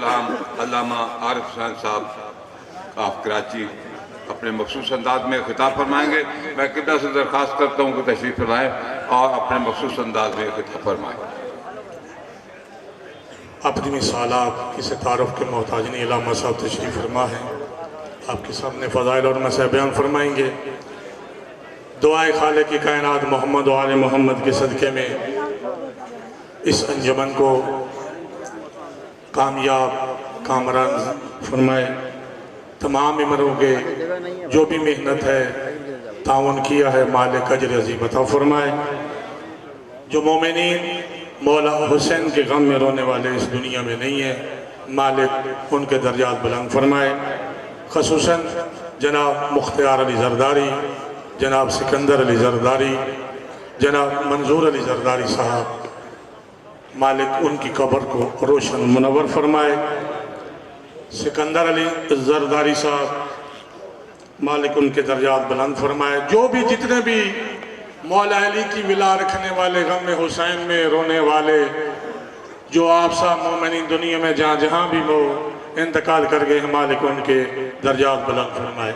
العام علامہ عارف حسین صاحب آف کراچی اپنے مخصوص انداز میں خطاب فرمائیں گے. میں قبلہ سے درخواست کرتا ہوں کہ تشریف لائیں اور اپنے مخصوص انداز میں خطاب فرمائیں. اپنی مثال آپ کسی تعارف کے محتاج نہیں. علامہ صاحب تشریف فرما ہیں, آپ کے سامنے فضائل اور مسائل بیان فرمائیں گے. دعائے خالق کی کائنات محمد و آل محمد کے صدقے میں اس انجمن کو کامیاب کامران فرمائے. تمام عمروں کے جو بھی محنت ہے تعاون کیا ہے مالک اجر عظیم عطا فرمائے. جو مومنین مولا حسین کے غم میں رونے والے اس دنیا میں نہیں ہیں, مالک ان کے درجات بلند فرمائے. خصوصاً جناب مختار علی زرداری, جناب سکندر علی زرداری, جناب منظور علی زرداری صاحب, مالک ان کی قبر کو روشن منور فرمائے. سکندر علی زرداری صاحب, مالک ان کے درجات بلند فرمائے. جو بھی جتنے بھی مولا علی کی ولا رکھنے والے, غم حسین میں رونے والے, جو آپ صاحب مومنین دنیا میں جہاں جہاں بھی وہ انتقال کر گئے ہیں, مالک ان کے درجات بلند فرمائے.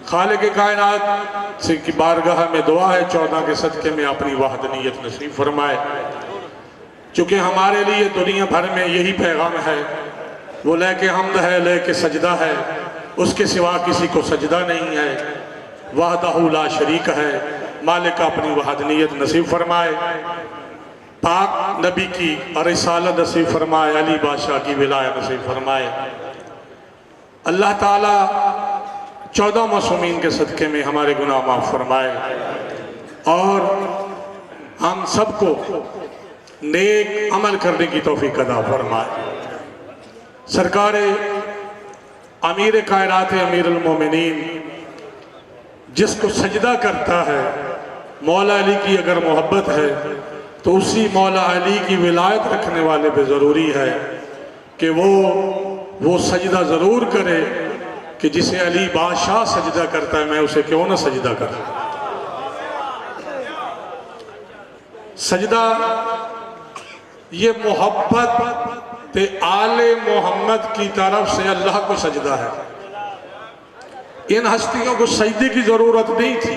خالق کائنات سے کی بارگاہ میں دعا ہے 14 کے صدقے میں اپنی وحدانیت نصیب فرمائے. چونکہ ہمارے لیے دنیا بھر میں یہی پیغام ہے, وہ لے کے حمد ہے, لے کے سجدہ ہے, اس کے سوا کسی کو سجدہ نہیں ہے. وحدہ لا شریک ہے, مالک اپنی وحدانیت نصیب فرمائے. پاک نبی کی رسالت نصیب فرمائے, علی بادشاہ کی ولایت نصیب فرمائے. اللہ تعالیٰ 14 معصومین کے صدقے میں ہمارے گناہ معاف فرمائے اور ہم سب کو نیک عمل کرنے کی توفیق عطا فرمائے. سرکار امیر کائنات امیر المومنین جس کو سجدہ کرتا ہے, مولا علی کی اگر محبت ہے تو اسی مولا علی کی ولایت رکھنے والے پہ ضروری ہے کہ وہ سجدہ ضرور کرے کہ جسے علی بادشاہ سجدہ کرتا ہے میں اسے کیوں نہ سجدہ کروں. سجدہ یہ محبت آل محمد کی طرف سے اللہ کو سجدہ ہے. ان ہستیوں کو سجدے کی ضرورت نہیں تھی,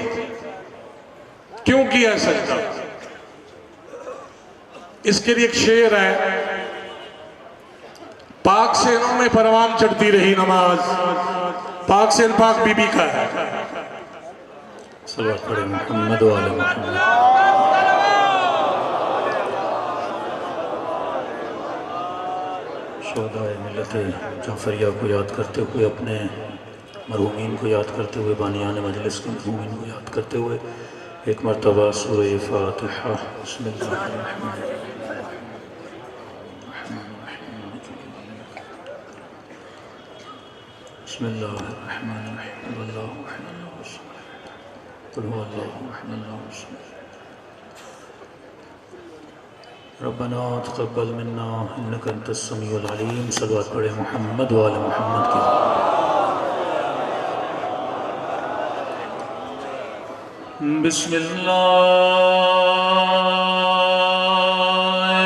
کیوں کیا ہے سجدہ؟ اس کے لیے ایک شعر ہے, پاک سینوں میں پروان چڑھتی رہی نماز, پاک سین پاک بی بی کا ہے. صلوات پڑھیں محمد و آل محمد. شہدائے ملت جعفریہ کو یاد کرتے ہوئے, اپنے مرحومین کو یاد کرتے ہوئے, بانیان مجلس کے مرحومین کو یاد کرتے ہوئے ایک مرتبہ سورہ فاتحہ. بسم اللہ الرحمن الرحیم. بسم اللہ الرحمن الرحیم. واللہ احد اللہ الصمد قل هو اللہ احد اللہ الصمد. ربنا تقبل منا انك انت السمیع العلیم. صلوات پڑھیں محمد و آل محمد کی. بسم اللہ الرحمن الرحیم.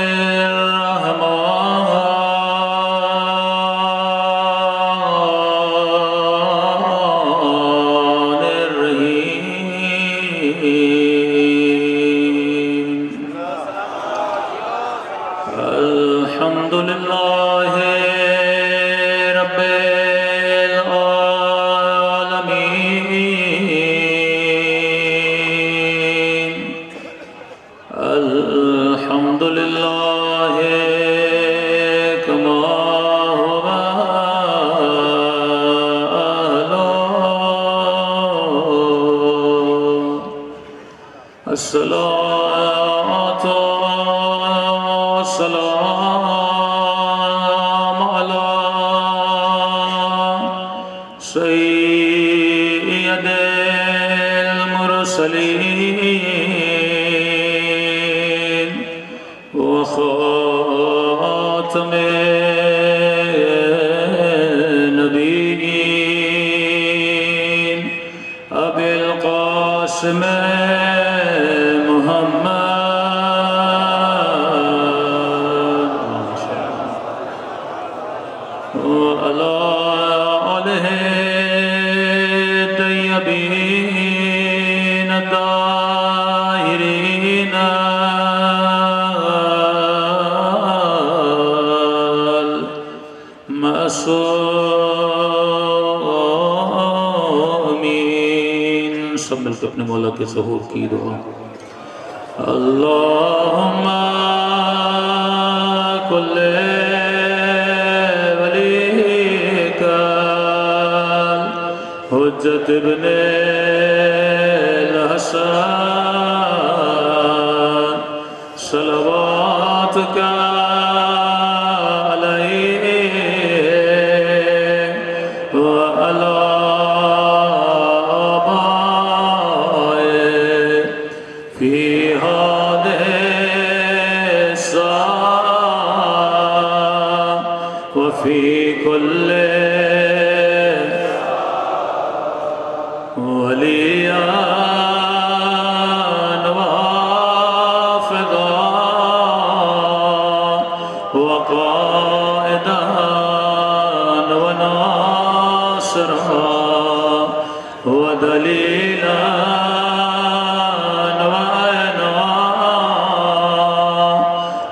الحمد للہ رب العالمین. الحمد للہ کما هو أهله. الصلاة والسلام على سيد المرسلين وخاتم النبيين أبي القاسم محمد. وعلى آله الطيبين الطاهرين المعصومين. سب مل کے اپنے مولا کے ظہور کی دعا. اللہم کل ولیک حجت ابن الحسن صلواتک علیہ وعلی آبائه فی هذه الساعة وفي كل وليان وحافظا وقائدا وناصرا ودليلا وعينا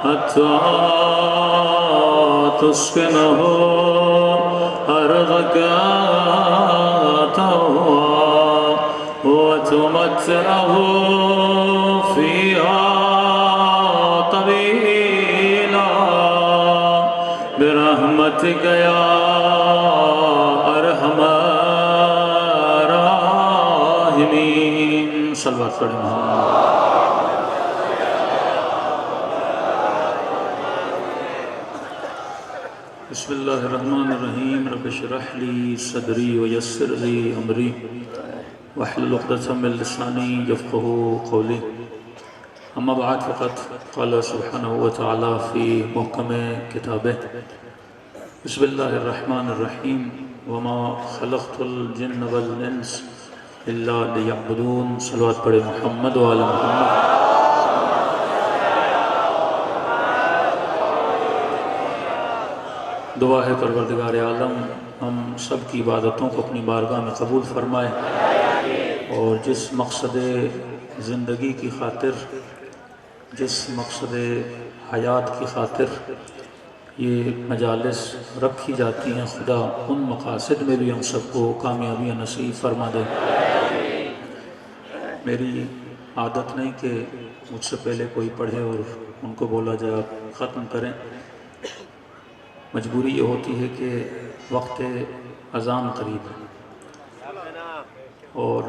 حتى تسكنه أرضك طوعا وتمتعه فيها طويلا برحمتك يا أرحم الراحمين. صلوات پڑھیں محمد. بسم اللہ الرحمن الرحیم. رب اشرح لی صدری ویسر لی امری واحلل عقدۃ من لسانی یفقهوا قولی. اما بعد فقد قال سبحانہ وتعالی فی محکم کتابہ بسم اللہ الرحمن الرحیم وما خلقت الجن والانس الا لیعبدون. صلوات پڑھے محمد وعلی محمد. دعا ہے پروردگار عالم ہم سب کی عبادتوں کو اپنی بارگاہ میں قبول فرمائے اور جس مقصد زندگی کی خاطر جس مقصد حیات کی خاطر یہ مجالس رکھی جاتی ہیں خدا ان مقاصد میں بھی ہم سب کو کامیابی نصیب فرما دے. میری عادت نہیں کہ مجھ سے پہلے کوئی پڑھے اور ان کو بولا جائے آپ ختم کریں. مجبوری یہ ہوتی ہے کہ وقت اذان قریب ہے اور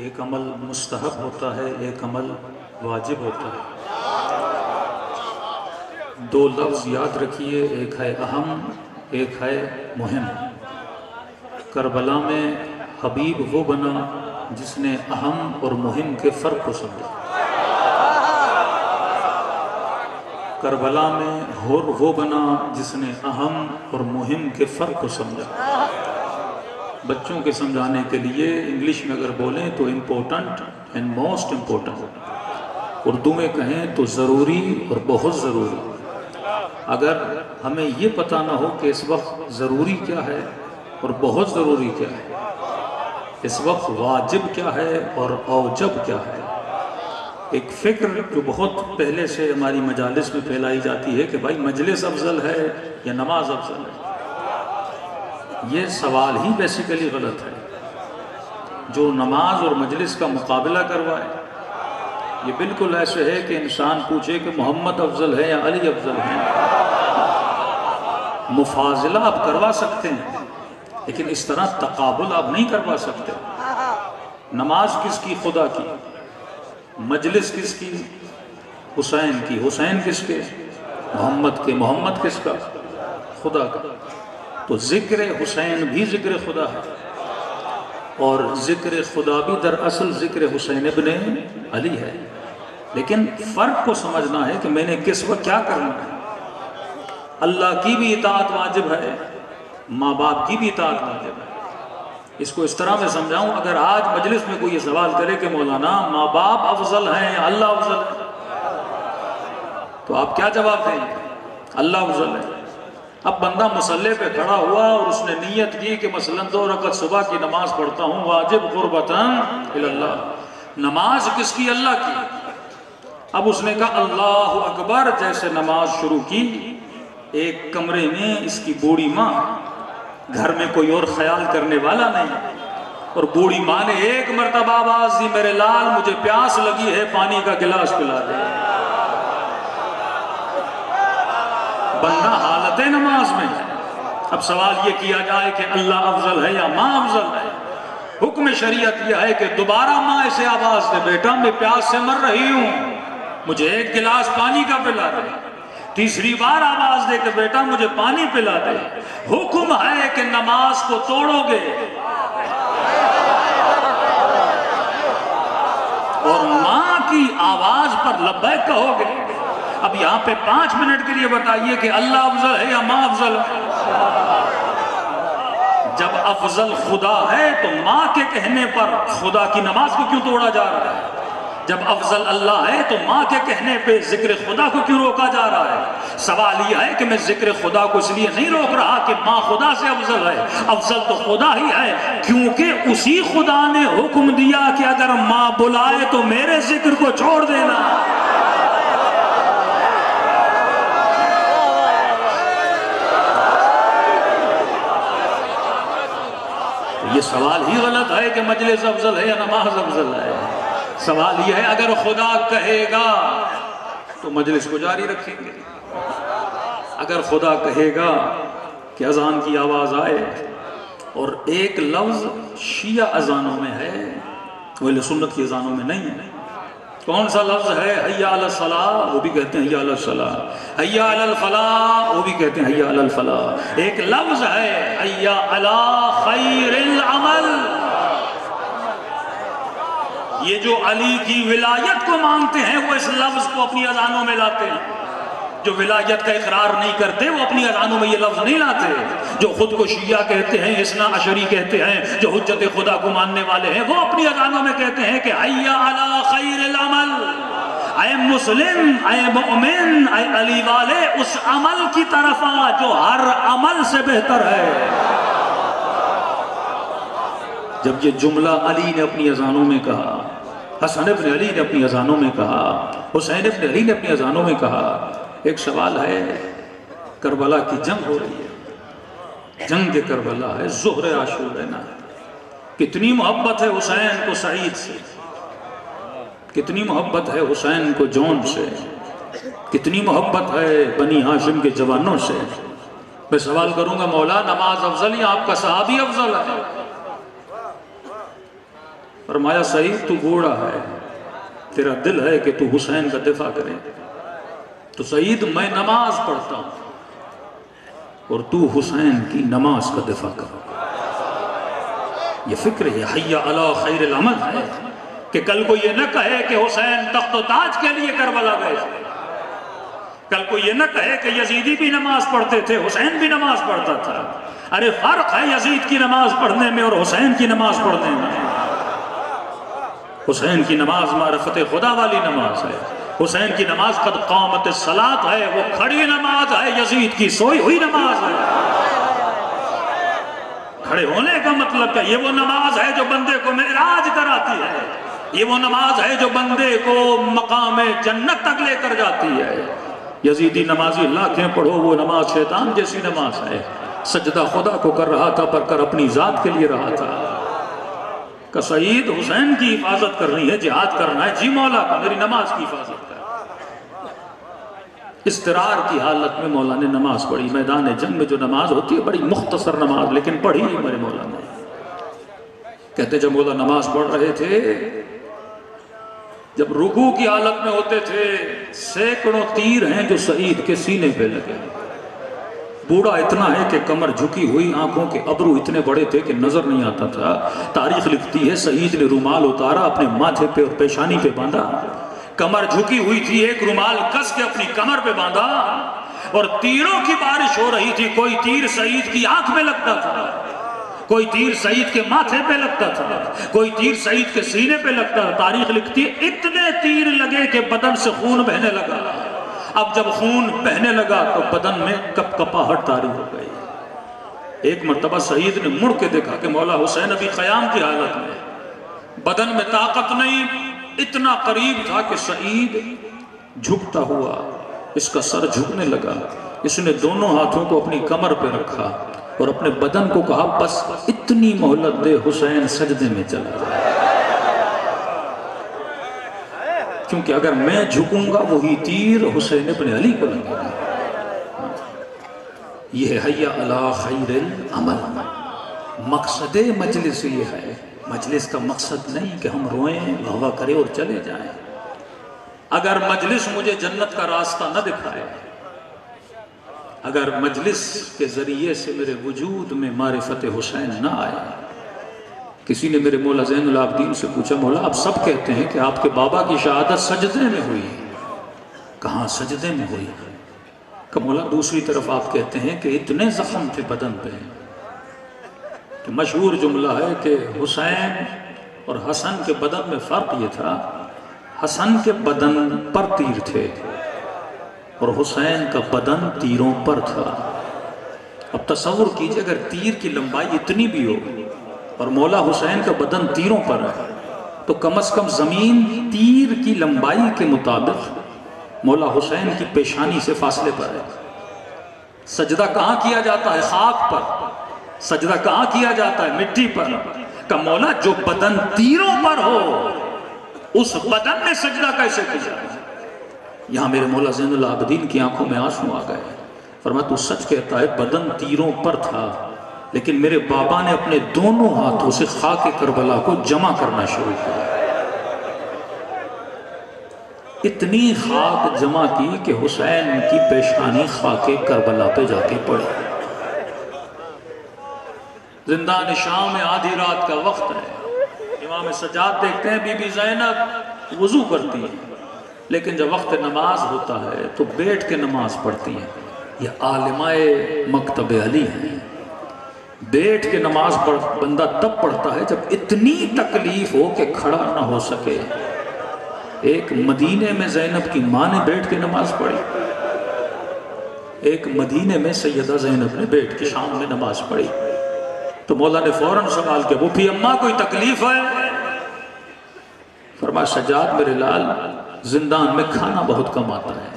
ایک عمل مستحب ہوتا ہے ایک عمل واجب ہوتا ہے. دو لفظ یاد رکھیے ایک ہے اہم ایک ہے مہم. کربلا میں حبیب وہ بنا جس نے اہم اور مہم کے فرق کو سمجھا. کربلا میں ہور وہ بنا جس نے اہم اور مہم کے فرق کو سمجھا. بچوں کے سمجھانے کے لیے انگلش میں اگر بولیں تو important and most important. Urdu میں کہیں تو ضروری اور بہت ضروری. اگر ہمیں یہ پتہ نہ ہو کہ اس وقت ضروری کیا ہے اور بہت ضروری کیا ہے, اس وقت واجب کیا ہے اور اوجب کیا ہے. ایک فکر جو بہت پہلے سے ہماری مجالس میں پھیلائی جاتی ہے کہ بھائی مجلس افضل ہے یا نماز افضل ہے. یہ سوال ہی بیسیکلی غلط ہے. جو نماز اور مجلس کا مقابلہ کروائے یہ بالکل ایسے ہے کہ انسان پوچھے کہ محمد افضل ہے یا علی افضل ہے. مفاضلہ آپ کروا سکتے ہیں لیکن اس طرح تقابل آپ نہیں کروا سکتے. نماز کس کی؟ خدا کی. مجلس کس کی؟ حسین کی. حسین کس کے؟ محمد کے. محمد کس کا؟ خدا کا. تو ذکر حسین بھی ذکر خدا ہے اور ذکر خدا بھی دراصل ذکر حسین ابن علی ہے. لیکن فرق کو سمجھنا ہے کہ میں نے کس وقت کیا کرنا ہے. اللہ کی بھی اطاعت واجب ہے, ماں باپ کی بھی اطاعت واجب ہے. اس کو اس طرح میں سمجھاؤں, اگر آج مجلس میں کوئی یہ سوال کرے کہ مولانا ماں باپ افضل ہیں یا اللہ افضل ہے, تو آپ کیا جواب دیں گے؟ اللہ افضل ہے. اب بندہ مصلی پہ کھڑا ہوا اور اس نے نیت کی کہ مثلا 2 رکعت صبح کی نماز پڑھتا ہوں واجب قربتاً اللہ، نماز کس کی؟ اللہ کی۔ اب اس نے کہا اللہ اکبر، جیسے نماز شروع کی، ایک کمرے میں اس کی بوڑھی ماں، گھر میں کوئی اور خیال کرنے والا نہیں، اور بوڑھی ماں نے ایک مرتبہ آواز دی، میرے لال مجھے پیاس لگی ہے، پانی کا گلاس پلا دے۔ بندہ حالت نماز میں ہے۔ اب سوال یہ کیا جائے کہ اللہ افضل ہے یا ماں افضل ہے؟ حکم شریعت یہ ہے کہ دوبارہ ماں اسے آواز دے، بیٹا میں پیاس سے مر رہی ہوں، مجھے ایک گلاس پانی کا پلا دے۔ تیسری بار آواز دے کہ بیٹا مجھے پانی پلا دے۔ حکم ہے کہ نماز کو توڑو گے اور ماں کی آواز پر لبیک کہو گے۔ اب یہاں پہ 5 منٹ کے لیے بتائیے کہ اللہ افضل ہے یا ماں افضل ہے؟ جب افضل خدا ہے تو ماں کے کہنے پر خدا کی نماز کو کیوں توڑا جا رہا ہے؟ جب افضل اللہ ہے تو ماں کے کہنے پہ ذکر خدا کو کیوں روکا جا رہا ہے؟ سوال یہ ہے کہ میں ذکر خدا کو اس لیے نہیں روک رہا کہ ماں خدا سے افضل ہے، افضل تو خدا ہی ہے، کیونکہ اسی خدا نے حکم دیا کہ اگر ماں بلائے تو میرے ذکر کو چھوڑ دینا۔ یہ سوال ہی غلط ہے کہ مجلس افضل ہے یا نماز افضل ہے۔ سوال یہ ہے اگر خدا کہے گا تو مجلس کو جاری رکھیں گے، اگر خدا کہے گا کہ اذان کی آواز آئے، اور ایک لفظ شیعہ اذانوں میں ہے، اہل سنت کی اذانوں میں نہیں ہے۔ کون سا لفظ ہے؟ حی علی الصلاۃ، وہ بھی کہتے ہیں حی علی الصلاۃ، حی علی الفلاح، وہ بھی کہتے ہیں حی علی الفلاح۔ ایک لفظ ہے حی علی خیر العمل۔ یہ جو علی کی ولایت کو مانتے ہیں وہ اس لفظ کو اپنی اذانوں میں لاتے ہیں، جو ولایت کا اقرار نہیں کرتے وہ اپنی اذانوں میں یہ لفظ نہیں لاتے۔ جو خود کو شیعہ کہتے ہیں، اثنا عشری کہتے ہیں، جو حجت خدا کو ماننے والے ہیں، وہ اپنی اذانوں میں کہتے ہیں کہ حی علی خیر العمل، اے مسلم، اے مؤمن، اے علی والے، اس عمل کی طرف آ جو ہر عمل سے بہتر ہے۔ جب یہ جملہ علی نے اپنی اذانوں میں کہا، حسن ابن علی نے اپنی اذانوں میں کہا، حسین ابن علی نے اپنی اذانوں میں کہا، ایک سوال ہے، کربلا کی جنگ ہو رہی ہے، جنگ کربلا ہے، ظہر عاشور نا، کتنی محبت ہے حسین کو سعید سے، کتنی محبت ہے حسین کو جون سے، کتنی محبت ہے بنی ہاشم کے جوانوں سے۔ میں سوال کروں گا مولا نماز افضل یا آپ کا صحابی افضل ہے؟ فرمایا سعید تو بوڑھا ہے، تیرا دل ہے کہ تو حسین کا دفاع کرے، تو سعید میں نماز پڑھتا ہوں اور تو حسین کی نماز کا دفاع کرو۔ یہ فکر ہے حی علی خیر العمل ہے کہ کل کو یہ نہ کہے کہ حسین تخت و تاج کے لیے کربلا گئے، کل کو یہ نہ کہے کہ یزیدی بھی نماز پڑھتے تھے، حسین بھی نماز پڑھتا تھا۔ ارے فرق ہے یزید کی نماز پڑھنے میں اور حسین کی نماز پڑھنے میں۔ حسین کی نماز معرفت خدا والی نماز ہے، حسین کی نماز قد قامت الصلاۃ ہے، وہ کھڑی نماز ہے، یزید کی سوئی ہوئی نماز ہے۔ کھڑے ہونے کا مطلب کیا؟ یہ وہ نماز ہے جو بندے کو معراج کراتی ہے، یہ وہ نماز ہے جو بندے کو مقام جنت تک لے کر جاتی ہے۔ یزیدی نمازی لاکھیں پڑھو، وہ نماز شیطان جیسی نماز ہے، سجدہ خدا کو کر رہا تھا پر کر اپنی ذات کے لیے رہا تھا۔ کہ سعید حسین کی حفاظت کرنی ہے، جہاد کرنا ہے، جی مولا کا میری نماز کی حفاظت کر۔ اضطرار کی حالت میں مولا نے نماز پڑھی، میدان جنگ میں جو نماز ہوتی ہے بڑی مختصر نماز، لیکن پڑھی میرے مولا نے۔ کہتے جب مولا نماز پڑھ رہے تھے، جب رکوع کی حالت میں ہوتے تھے، سینکڑوں تیر ہیں جو سعید کے سینے پہ لگے، بوڑھا اتنا ہے کہ کمر جھکی ہوئی، آنکھوں کے ابرو اتنے بڑے تھے کہ نظر نہیں آتا تھا۔ تاریخ لکھتی ہے سعید نے رومال اتارا، اپنے ماتھے پہ اور پیشانی پہ باندھا، کمر جھکی ہوئی تھی، ایک رومال کس کے اپنی کمر پہ باندھا، اور تیروں کی بارش ہو رہی تھی، کوئی تیر سعید کی آنکھ میں لگتا تھا، کوئی تیر سعید کے ماتھے پہ لگتا تھا، کوئی تیر سعید کے سینے پہ لگتا تھا۔ تاریخ لکھتی ہے اتنے تیر لگے کہ بدن سے خون بہنے لگا، اب جب خون بہنے لگا تو بدن میں کپ کپاہٹ طاری ہو گئی۔ ایک مرتبہ سعید نے مڑ کے دیکھا کہ مولا حسین ابھی قیام کی حالت میں، بدن میں طاقت نہیں، اتنا قریب تھا کہ سعید جھکتا ہوا، اس کا سر جھکنے لگا۔ اس نے دونوں ہاتھوں کو اپنی کمر پہ رکھا اور اپنے بدن کو کہا بس اتنی مہلت دے، حسین سجدے میں چلا جائے، کیونکہ اگر میں جھکوں گا وہی تیر حسین ابن علی کو لگے گا۔ یہ حی علی خیر العمل، مقصد مجلس یہ ہے۔ مجلس کا مقصد نہیں کہ ہم روئیں، غوا کریں اور چلے جائیں۔ اگر مجلس مجھے جنت کا راستہ نہ دکھائے، اگر مجلس کے ذریعے سے میرے وجود میں معرفت حسین نہ آئے۔ کسی نے میرے مولا زین العابدین سے پوچھا، مولا آپ سب کہتے ہیں کہ آپ کے بابا کی شہادت سجدے میں ہوئی، کہاں سجدے میں ہوئی؟ کہ مولا دوسری طرف آپ کہتے ہیں کہ اتنے زخم تھے بدن پہ کہ مشہور جملہ ہے کہ حسین اور حسن کے بدن میں فرق یہ تھا، حسن کے بدن پر تیر تھے اور حسین کا بدن تیروں پر تھا۔ اب تصور کیجئے اگر تیر کی لمبائی اتنی بھی ہو اور مولا حسین کا بدن تیروں پر ہے تو کم از کم زمین تیر کی لمبائی کے مطابق مولا حسین کی پیشانی سے فاصلے پر ہے۔ سجدہ کہاں کیا جاتا ہے؟ خاک پر۔ سجدہ کہاں کیا جاتا ہے؟ مٹی پر۔ کہ مولا جو بدن تیروں پر ہو اس بدن میں سجدہ کیسے کیا جائے؟ یہاں میرے مولا زین العابدین کی آنکھوں میں آنسو آ گئے۔ فرمایا تو سچ کہتا ہے بدن تیروں پر تھا، لیکن میرے بابا نے اپنے دونوں ہاتھوں سے خاک کربلا کو جمع کرنا شروع کیا۔ اتنی خاک جمع کی کہ حسین کی پیشانی خاک کربلا پہ جا کے پڑی۔ زندان شام میں آدھی رات کا وقت ہے، امام سجاد دیکھتے ہیں بی بی زینب وضو کرتی ہے، لیکن جب وقت نماز ہوتا ہے تو بیٹھ کے نماز پڑھتی ہیں۔ یہ عالمہ مکتب علی ہیں۔ بیٹھ کے نماز بندہ تب پڑھتا ہے جب اتنی تکلیف ہو کہ کھڑا نہ ہو سکے۔ ایک مدینے میں زینب کی ماں نے بیٹھ کے نماز پڑھی، ایک مدینے میں سیدہ زینب نے بیٹھ کے شام میں نماز پڑھی۔ تو مولا نے فوراً سوال کیا، بھوپھی اماں کوئی تکلیف ہے؟ فرمایا سجاد میرے لال، زندان میں کھانا بہت کم آتا ہے،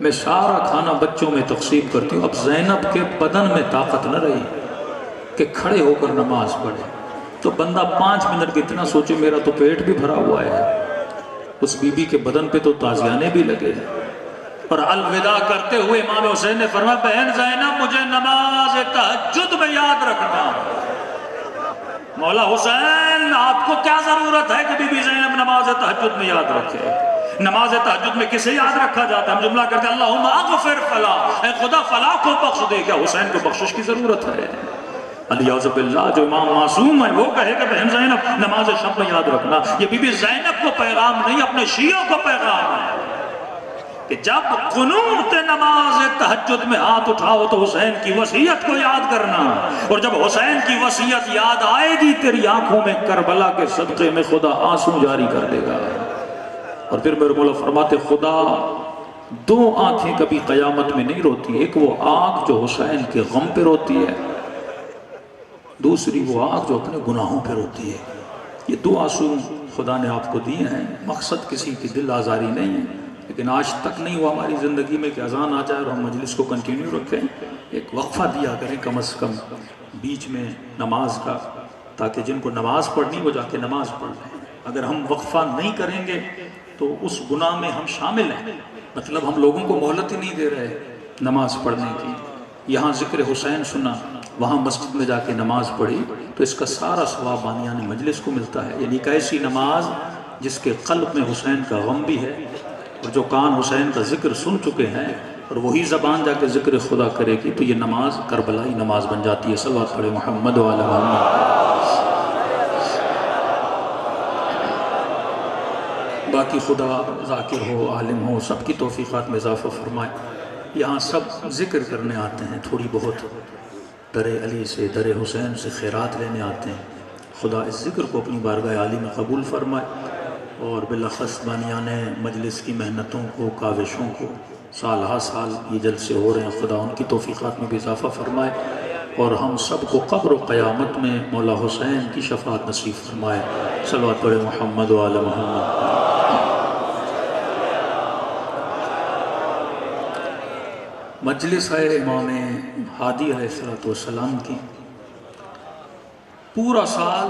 میں سارا کھانا بچوں میں تقسیم کرتی ہوں۔ اب زینب کے بدن میں طاقت نہ رہی کہ کھڑے ہو کر نماز پڑھے، تو بندہ 5 منٹ کتنا سوچے، میرا تو پیٹ بھی بھرا ہوا ہے۔ اس بی بی کے بدن پہ تو تازیانے بھی لگے۔ اور الوداع کرتے ہوئے امام حسین نے فرمایا بہن زینب مجھے نماز تہجد میں یاد رکھنا۔ مولا حسین آپ کو کیا ضرورت ہے کہ بی بی زینب نماز تہجد میں یاد رکھے؟ نماز تہجد میں کسے یاد رکھا جاتا ہے؟ ہم جملہ کرتے ہیں اللہم اغفر فلا، اے خدا فلا کو بخش دے۔ کیا حسین کو بخشش کی ضرورت ہے؟ علیہ باللہ جو امام معصوم ہے وہ کہے کہ بہن زینب نماز شب میں یاد رکھنا۔ یہ بی بی زینب کو پیغام نہیں، اپنے شیعوں کو پیغام ہے کہ جب قنوت نماز تہجد میں ہاتھ اٹھاؤ تو حسین کی وصیت کو یاد کرنا، اور جب حسین کی وصیت یاد آئے گی تیری آنکھوں میں کربلا کے صدقے میں خدا آنسو جاری کر دے گا۔ اور پھر میرے مولا فرماتے خدا 2 آنکھیں کبھی قیامت میں نہیں روتی، ایک وہ آنکھ جو حسین کے غم پہ روتی ہے، دوسری وہ آنکھ جو اپنے گناہوں پہ روتی ہے۔ یہ 2 آنسو خدا نے آپ کو دیے ہیں، مقصد کسی کی دل آزاری نہیں ہے، لیکن آج تک نہیں ہوا ہماری زندگی میں کہ اذان آ جائے اور ہم مجلس کو کنٹینیو رکھیں۔ ایک وقفہ دیا کریں کم از کم بیچ میں نماز کا، تاکہ جن کو نماز پڑھنی وہ جا کے نماز پڑھ لیں۔ اگر ہم وقفہ نہیں کریں گے تو اس گناہ میں ہم شامل ہیں، مطلب ہم لوگوں کو مہلت ہی نہیں دے رہے نماز پڑھنے کی۔ یہاں ذکر حسین سنا، وہاں مسجد میں جا کے نماز پڑھی تو اس کا سارا ثواب بانیان مجلس کو ملتا ہے۔ یعنی کہ ایسی نماز جس کے قلب میں حسین کا غم بھی ہے، اور جو کان حسین کا ذکر سن چکے ہیں اور وہی زبان جا کے ذکر خدا کرے گی تو یہ نماز کربلائی نماز بن جاتی ہے۔ صلوات پڑھے محمد و علی محمد۔ باقی خدا ذاکر ہو، عالم ہو، سب کی توفیقات میں اضافہ فرمائے۔ یہاں سب ذکر کرنے آتے ہیں، تھوڑی بہت در علی سے، در حسین سے خیرات لینے آتے ہیں۔ خدا اس ذکر کو اپنی بارگاہ عالی میں قبول فرمائے۔ اور بالاخص بانیان مجلس کی محنتوں کو، کاوشوں کو سال ہا سال یہ جلسے ہو رہے ہیں، خدا ان کی توفیقات میں بھی اضافہ فرمائے اور ہم سب کو قبر و قیامت میں مولا حسین کی شفاعت نصیب فرمائے۔ صلوات پڑھے محمد و آل محمد۔ مجلس ہے امام ہادی علیہ السلام کی، پورا سال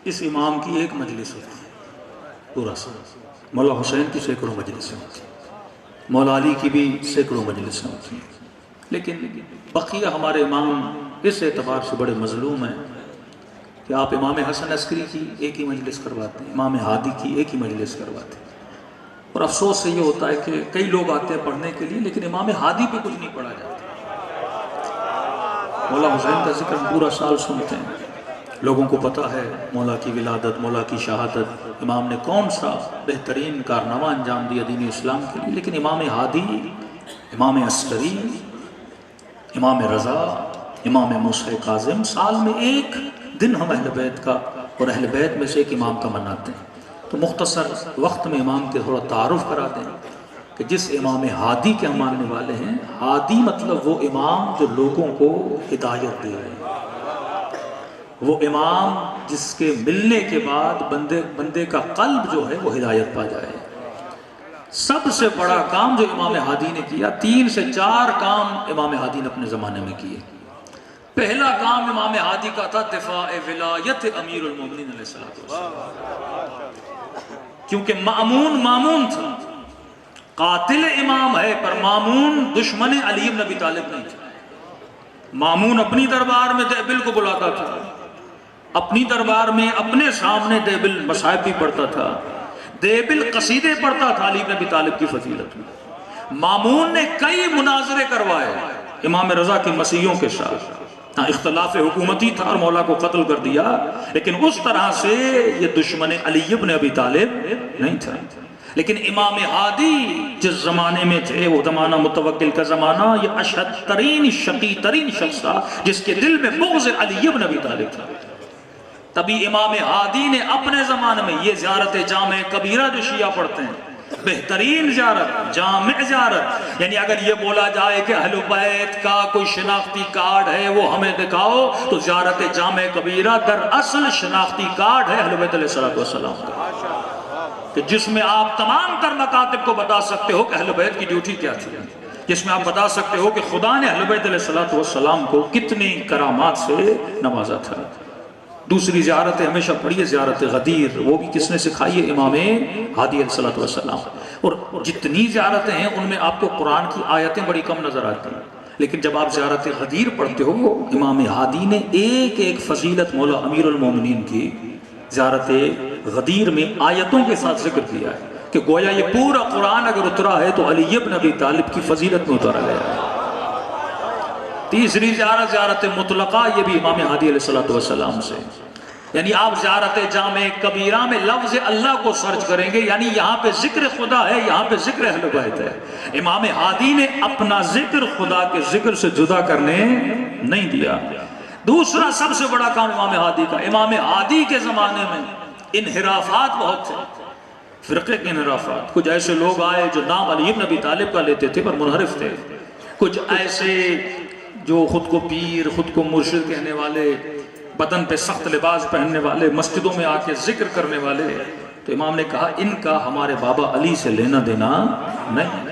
اس امام کی ایک مجلس ہوتی ہے، پورا سال مولا حسین کی سینکڑوں مجلسیں ہوتی ہیں، مولا علی کی بھی سینکڑوں مجلسیں ہوتی ہیں، لیکن بقیہ ہمارے امام اس اعتبار سے بڑے مظلوم ہیں کہ آپ امام حسن عسکری کی ایک ہی مجلس کرواتے ہیں، امام ہادی کی ایک ہی مجلس کرواتے ہیں، اور افسوس سے یہ ہوتا ہے کہ کئی لوگ آتے ہیں پڑھنے کے لیے لیکن امام ہادی پہ کچھ نہیں پڑھا جاتا۔ مولا حسین کا ذکر ہم پورا سال سنتے ہیں، لوگوں کو پتہ ہے مولا کی ولادت، مولا کی شہادت، امام نے کون سا بہترین کارنامہ انجام دیا دین اسلام کے لیے، لیکن امام ہادی، امام عسکری، امام رضا، امام موسیٰ کاظم، سال میں ایک دن ہم اہل بیت کا اور اہل بیت میں سے ایک امام کا مناتے ہیں۔ تو مختصر وقت میں امام کے تھوڑا تعارف کرا دیں کہ جس امام ہادی کے ہم ماننے والے ہیں، ہادی مطلب وہ امام جو لوگوں کو ہدایت دے رہے ہیں، وہ امام جس کے ملنے کے بعد بندے کا قلب جو ہے وہ ہدایت پا جائے۔ سب سے بڑا کام جو امام ہادی نے کیا، 3 سے 4 کام امام ہادی نے اپنے زمانے میں کیے۔ پہلا کام امام ہادی کا تھا دفاع ولایت امیر المومنین علیہ السلام، کیونکہ مامون تھا، قاتل امام ہے پر مامون دشمن علی بن ابی طالب نہیں تھا۔ مامون اپنی دربار میں دیبل کو بلاتا تھا، اپنی دربار میں اپنے سامنے دیبل مصائب بھی پڑھتا تھا، دیبل قصیدے پڑھتا تھا علی بن ابی طالب کی فضیلت میں۔ مامون نے کئی مناظرے کروائے امام رضا کی مسیحیوں کے ساتھ، اختلاف حکومتی تھا اور مولا کو قتل کر دیا، لیکن اس طرح سے یہ دشمن علی بن ابی طالب نہیں تھا۔ لیکن امام ہادی جس زمانے میں تھے، وہ زمانہ متوکل کا زمانہ، یہ اشد ترین شقی ترین شخص تھا جس کے دل میں بغض علی بن ابی طالب تھا۔ تبھی امام ہادی نے اپنے زمانے میں یہ زیارت جامع کبیرہ جو شیعہ پڑھتے ہیں، بہترین زیارت، جامع زیارت، یعنی اگر یہ بولا جائے کہ اہل بیت کا کوئی شناختی کارڈ ہے وہ ہمیں دکھاؤ، تو زیارت جامع کبیرہ در اصل شناختی کارڈ ہے اہل بیت علیہ السلام کا، کہ جس میں آپ تمام تر مکاتب کو بتا سکتے ہو کہ اہل بیت کی ڈیوٹی کیا تھی، جس میں آپ بتا سکتے ہو کہ خدا نے اہل بیت علیہ السلام کو کتنی کرامات سے نوازا تھا۔ دوسری زیارت ہمیشہ پڑھیے زیارت غدیر، وہ بھی کس نے سکھائی ہے؟ امام ہادی علیہ السلام۔ اور جتنی زیارتیں ہیں ان میں آپ کو قرآن کی آیتیں بڑی کم نظر آتی ہیں، لیکن جب آپ زیارت غدیر پڑھتے ہو، امام ہادی نے ایک ایک فضیلت مولا امیر المومنین کی زیارت غدیر میں آیتوں کے ساتھ ذکر کیا ہے، کہ گویا یہ پورا قرآن اگر اترا ہے تو علی بن ابی طالب کی فضیلت میں اترا گیا ہے۔ تیسری زیارت زیارت مطلقہ، یہ بھی امام ہادی علیہ السلام سے، یعنی آپ زیارت جامع کبیرہ میں لفظ اللہ کو سرچ کریں گے، یعنی یہاں پہ ذکر خدا ہے، یہاں پہ ذکر اہل بیت ہے۔ امام ہادی نے اپنا ذکر خدا کے ذکر سے جدا کرنے نہیں دیا۔ دوسرا سب سے بڑا کام امام ہادی کا، امام ہادی کے زمانے میں انحرافات بہت تھے، فرقے کے انحرافات۔ کچھ ایسے لوگ آئے جو نام علی بن ابی طالب کا لیتے تھے پر منحرف تھے، کچھ ایسے جو خود کو پیر، خود کو مرشد کہنے والے، بدن پہ سخت لباس پہننے والے، مسجدوں میں آ کے ذکر کرنے والے، تو امام نے کہا ان کا ہمارے بابا علی سے لینا دینا نہیں۔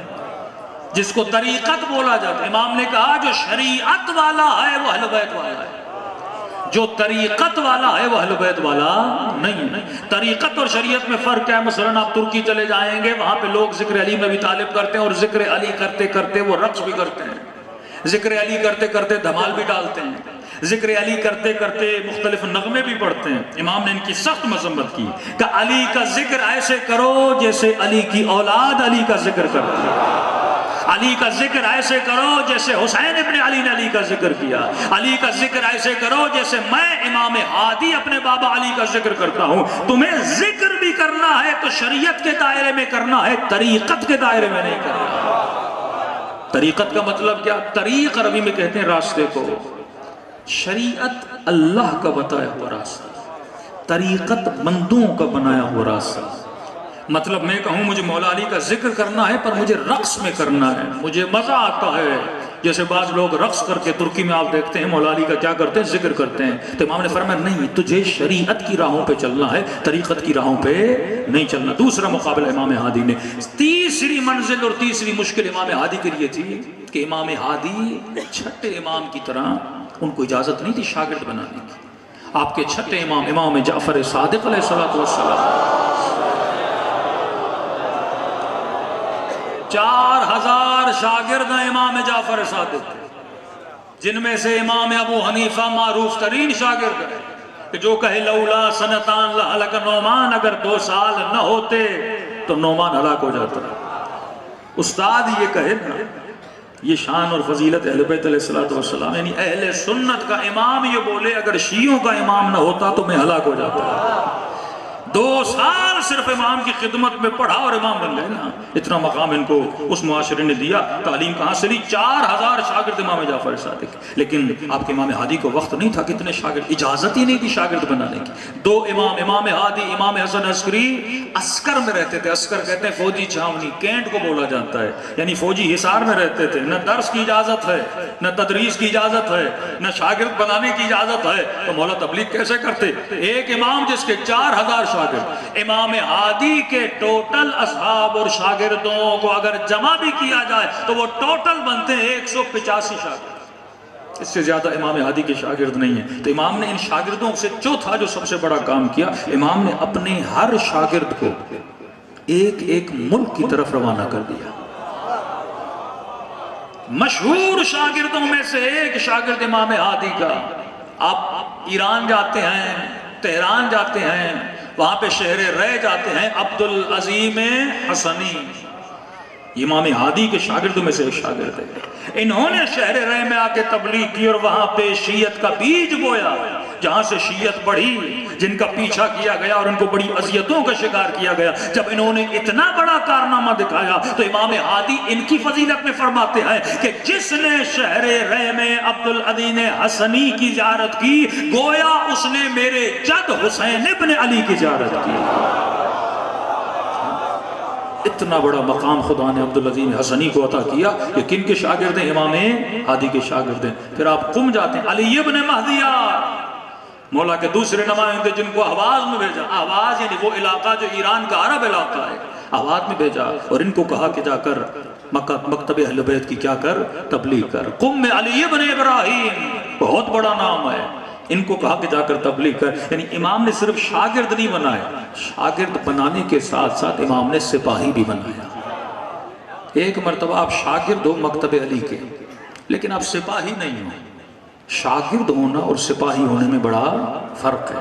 جس کو طریقت بولا جاتا ہے، امام نے کہا جو شریعت والا ہے وہ اہل بیت والا ہے، جو طریقت والا ہے وہ اہل بیت والا نہیں۔ طریقت اور شریعت میں فرق ہے۔ مثلا آپ ترکی چلے جائیں گے، وہاں پہ لوگ ذکر علی بن ابی طالب کرتے ہیں، اور ذکر علی کرتے کرتے وہ رقص بھی کرتے ہیں، ذکر علی کرتے کرتے دھمال بھی ڈالتے ہیں، ذکر علی کرتے کرتے مختلف نغمے بھی پڑھتے ہیں۔ امام نے ان کی سخت مذمت کی کہ علی کا ذکر ایسے کرو جیسے علی کی اولاد علی کا ذکر کرتی ہے، علی کا ذکر ایسے کرو جیسے حسین ابن علی نے علی کا ذکر کیا، علی کا ذکر ایسے کرو جیسے میں امام ہادی اپنے بابا علی کا ذکر کرتا ہوں۔ تمہیں ذکر بھی کرنا ہے تو شریعت کے دائرے میں کرنا ہے، طریقت کے دائرے میں نہیں کرنا۔ طریقت کا مطلب کیا؟ طریق عربی میں کہتے ہیں راستے کو، شریعت اللہ کا بتایا ہوا راستہ، طریقت مندوں کا بنایا ہوا راستہ. مطلب میں کہوں مجھے مولا علی کا ذکر کرنا ہے پر مجھے رقص میں کرنا ہے, مجھے مزہ آتا ہے. جیسے بعض لوگ رقص کر کے ترکی میں آپ دیکھتے ہیں مولا علی کا کیا کرتے ہیں, ذکر کرتے ہیں. تو امام نے فرمایا نہیں, تجھے شریعت کی راہوں پہ چلنا ہے, طریقت کی راہوں پہ نہیں چلنا. دوسرا مقابلہ امام ہادی نے. تیسری منزل اور تیسری مشکل امام ہادی کے لیے تھی کہ امام ہادی چھٹے امام کی طرح ان کو اجازت نہیں تھی شاگرد بنانے کی. آپ کے چھٹے امام امام جعفر صادق علیہ السلام 4000 شاگرد ہیں امام جعفر صادق, جن میں سے امام ابو حنیفہ معروف ترین شاگرد ہے کہ جو کہے لولا سنتان لہلک نعمان, اگر 2 سال نہ ہوتے تو نعمان ہلاک ہو جاتا. استاد یہ کہے نا, یہ شان اور فضیلت اہل بیت علیہ السلام, یعنی اہل سنت کا امام یہ بولے اگر شیعوں کا امام نہ ہوتا تو میں ہلاک ہو جاتا. 2 سال صرف امام کی خدمت میں پڑھا اور امام بن گئے نا. اتنا مقام ان کو اس معاشرے نے دیا. تعلیم کہاں سے لی؟ 4000 شاگرد امام جعفر صادق. لیکن آپ کے امام ہادی کو وقت نہیں تھا کتنے شاگرد, اجازت ہی نہیں تھی شاگرد بنانے کی. 2 امام, امام ہادی امام حسن عسکری عسکر میں رہتے تھے. عسکر کہتے ہیں فوجی چھاونی, کینٹ کو بولا جاتا ہے, یعنی فوجی حصار میں رہتے تھے. نہ درس کی اجازت ہے, نہ تدریس کی اجازت ہے, نہ شاگرد بنانے کی اجازت ہے. تو مولا تبلیغ کیسے کرتے؟ ایک امام جس کے 4000 شاگرد. امام ہادی کے ٹوٹل اصحاب اور شاگردوں کو اگر جمع بھی کیا جائے تو وہ ٹوٹل بنتے ہیں 185 شاگرد. اس سے زیادہ امام ہادی کے شاگرد نہیں ہیں. تو امام نے ان شاگردوں سے چوتھا جو سب سے بڑا کام کیا, امام نے اپنے ہر شاگرد کو ایک ایک ملک کی طرف روانہ کر دیا. مشہور شاگردوں میں سے ایک شاگرد امام ہادی کا, آپ ایران جاتے ہیں, تہران جاتے ہیں, وہاں پہ شہر رے جاتے ہیں, عبدالعظیم حسنی امام ہادی کے شاگردوں میں سے ایک شاگرد ہے. انہوں نے شہر رے میں آ کے تبلیغ کی اور وہاں پہ شیعت کا بیج بویا. جہاں سے شیعت بڑھی, جن کا پیچھا کیا گیا اور ان کو بڑی اذیتوں کا شکار کیا گیا. جب انہوں نے اتنا بڑا کارنامہ دکھایا تو امام ہادی ان کی فضیلت میں فرماتے ہیں کہ جس نے شہر رے میں عبدالعظیم حسنی کی زیارت کی گویا اس نے میرے جد حسین ابن علی کی زیارت کی. اتنا بڑا مقام خدا نے عبدالعظیم حسنی کو عطا کیا. یہ کن کے شاگرد ہیں؟ امام ہادی کے شاگرد ہیں. پھر آپ قم جاتے ہیں, علی ابن مہدیار مولا کے دوسرے نمائندے جن کو احواز میں بھیجا. احواز یعنی وہ علاقہ جو ایران کا عرب علاقہ ہے, احواز میں بھیجا اور ان کو کہا کہ جا کر مکتب اہل بیت کی کیا کر, تبلیغ کر. قم میں علی ابن ابراہیم بہت بڑا نام ہے, ان کو کہا کہ جا کر تبلیغ کر. یعنی امام نے صرف شاگرد نہیں بنائے, شاگرد بنانے کے ساتھ ساتھ امام نے سپاہی بھی بنایا. ایک مرتبہ آپ شاگرد ہو مکتب علی کے, لیکن آپ سپاہی نہیں ہو. شاگرد ہونا اور سپاہی ہونے میں بڑا فرق ہے.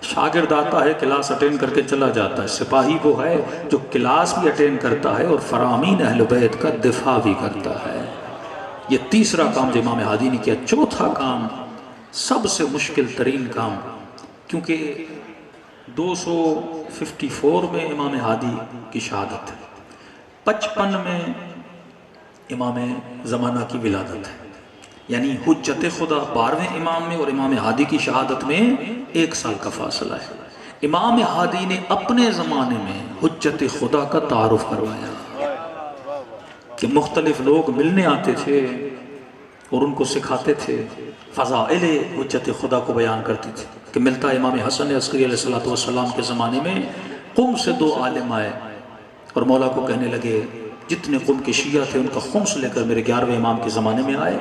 شاگرد آتا ہے, کلاس اٹینڈ کر کے چلا جاتا ہے. سپاہی وہ ہے جو کلاس بھی اٹینڈ کرتا ہے اور فرامین اہل بیت کا دفاع بھی کرتا ہے. یہ تیسرا کام جو امام ہادی نے کیا. چوتھا کام سب سے مشکل ترین کام, کیونکہ 254 میں امام ہادی کی شہادت ہے, 55 میں امام زمانہ کی ولادت ہے. یعنی حجت خدا 12ویں امام میں اور امام ہادی کی شہادت میں 1 سال کا فاصلہ ہے. امام ہادی نے اپنے زمانے میں حجت خدا کا تعارف کروایا کہ مختلف لوگ ملنے آتے تھے اور ان کو سکھاتے تھے, فضائل حجت خدا کو بیان کرتے تھے. کہ ملتا امام حسن عسکری علیہ السلام کے زمانے میں قم سے 2 عالم آئے اور مولا کو کہنے لگے جتنے قم کے شیعہ تھے ان کا خمس لے کر میرے 11ویں امام کے زمانے میں آئے.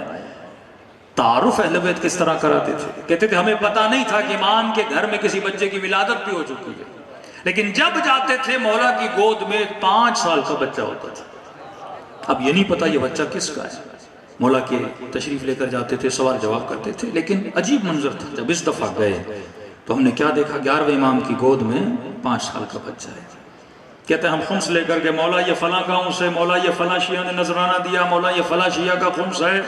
تعارف اہل بیت کس طرح کراتے تھے؟ کہتے تھے ہمیں پتہ نہیں تھا کہ امام کے گھر میں کسی بچے کی ولادت بھی ہو چکی ہے, لیکن جب جاتے تھے مولا کی گود میں 5 سال کا بچہ ہوتا تھا. اب یہ نہیں پتا یہ بچہ کس کا ہے. مولا کے تشریف لے کر جاتے تھے, سوال جواب کرتے تھے. لیکن عجیب منظر تھا, جب اس دفعہ گئے تو ہم نے کیا دیکھا, 11ویں امام کی گود میں 5 سال کا بچہ ہے. کہتے ہیں ہم خمس لے کر کے مولا یہ فلاں گاؤں سے, مولا یہ فلاں شیعہ نے نذرانہ دیا, مولا یہ فلاں شیعہ کا خمس ہے.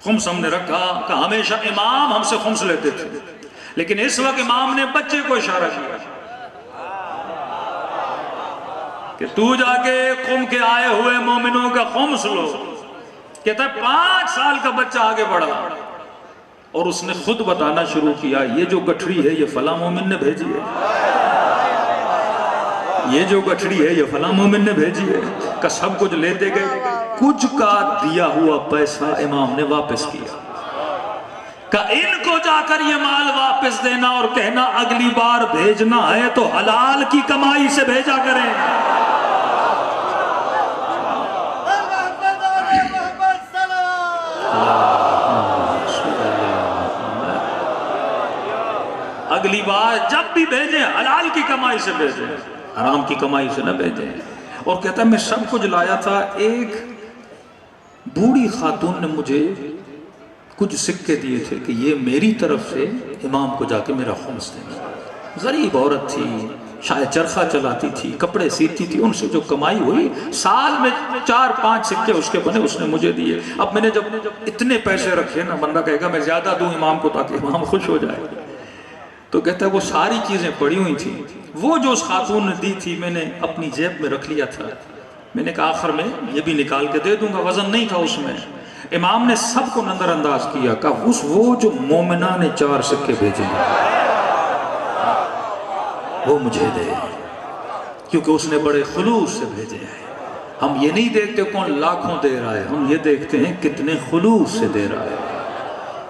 خمس ہم نے رکھا کہ ہمیشہ امام ہم سے خمس لیتے تھے, لیکن اس وقت امام نے بچے کو اشارہ کیا کہ تو جا کے قم کے آئے ہوئے مومنوں کا خمس لو. کہتا ہے 5 سال کا بچہ آگے بڑھا, اور اس نے خود بتانا شروع کیا یہ جو گٹھڑی ہے یہ فلاں مومن نے بھیجی ہے، یہ جو گٹھڑی ہے یہ فلاں مومن نے بھیجی ہے، کہ سب کچھ لیتے گئے، کچھ کا دیا ہوا پیسہ امام نے واپس کیا، کہ ان کو جا کر یہ مال واپس دینا اور کہنا اگلی بار بھیجنا ہے تو حلال کی کمائی سے بھیجا کریں۔ اگلی بار جب بھی بھیجیں حلال کی کمائی سے بھیجیں، حرام کی کمائی سے نہ بھیجیں۔ اور کہتا ہے میں سب کچھ لایا تھا، ایک بوڑھی خاتون نے مجھے کچھ سکے دیے تھے کہ یہ میری طرف سے امام کو جا کے میرا خمس دینا۔ غریب عورت تھی، شاید چرخہ چلاتی تھی، کپڑے سیتی تھی، ان سے جو کمائی ہوئی سال میں 4-5 سکے اس کے بنے، اس نے مجھے دیے۔ اب میں نے جب اتنے پیسے رکھے نا، بندہ کہے گا میں زیادہ دوں امام کو تاکہ امام خوش ہو جائے، تو کہتا ہے وہ ساری چیزیں پڑی ہوئی تھیں، وہ جو اس خاتون نے دی تھی میں نے اپنی جیب میں رکھ لیا تھا، میں نے کہا آخر میں یہ بھی نکال کے دے دوں گا، وزن نہیں تھا اس میں۔ امام نے سب کو نظر انداز کیا، کہا وہ جو مومنہ نے 4 سکے بھیجے وہ مجھے دے، کیونکہ اس نے بڑے خلوص سے بھیجے ہیں۔ ہم یہ نہیں دیکھتے کون لاکھوں دے رہا ہے، ہم یہ دیکھتے ہیں کتنے خلوص سے دے رہا ہے،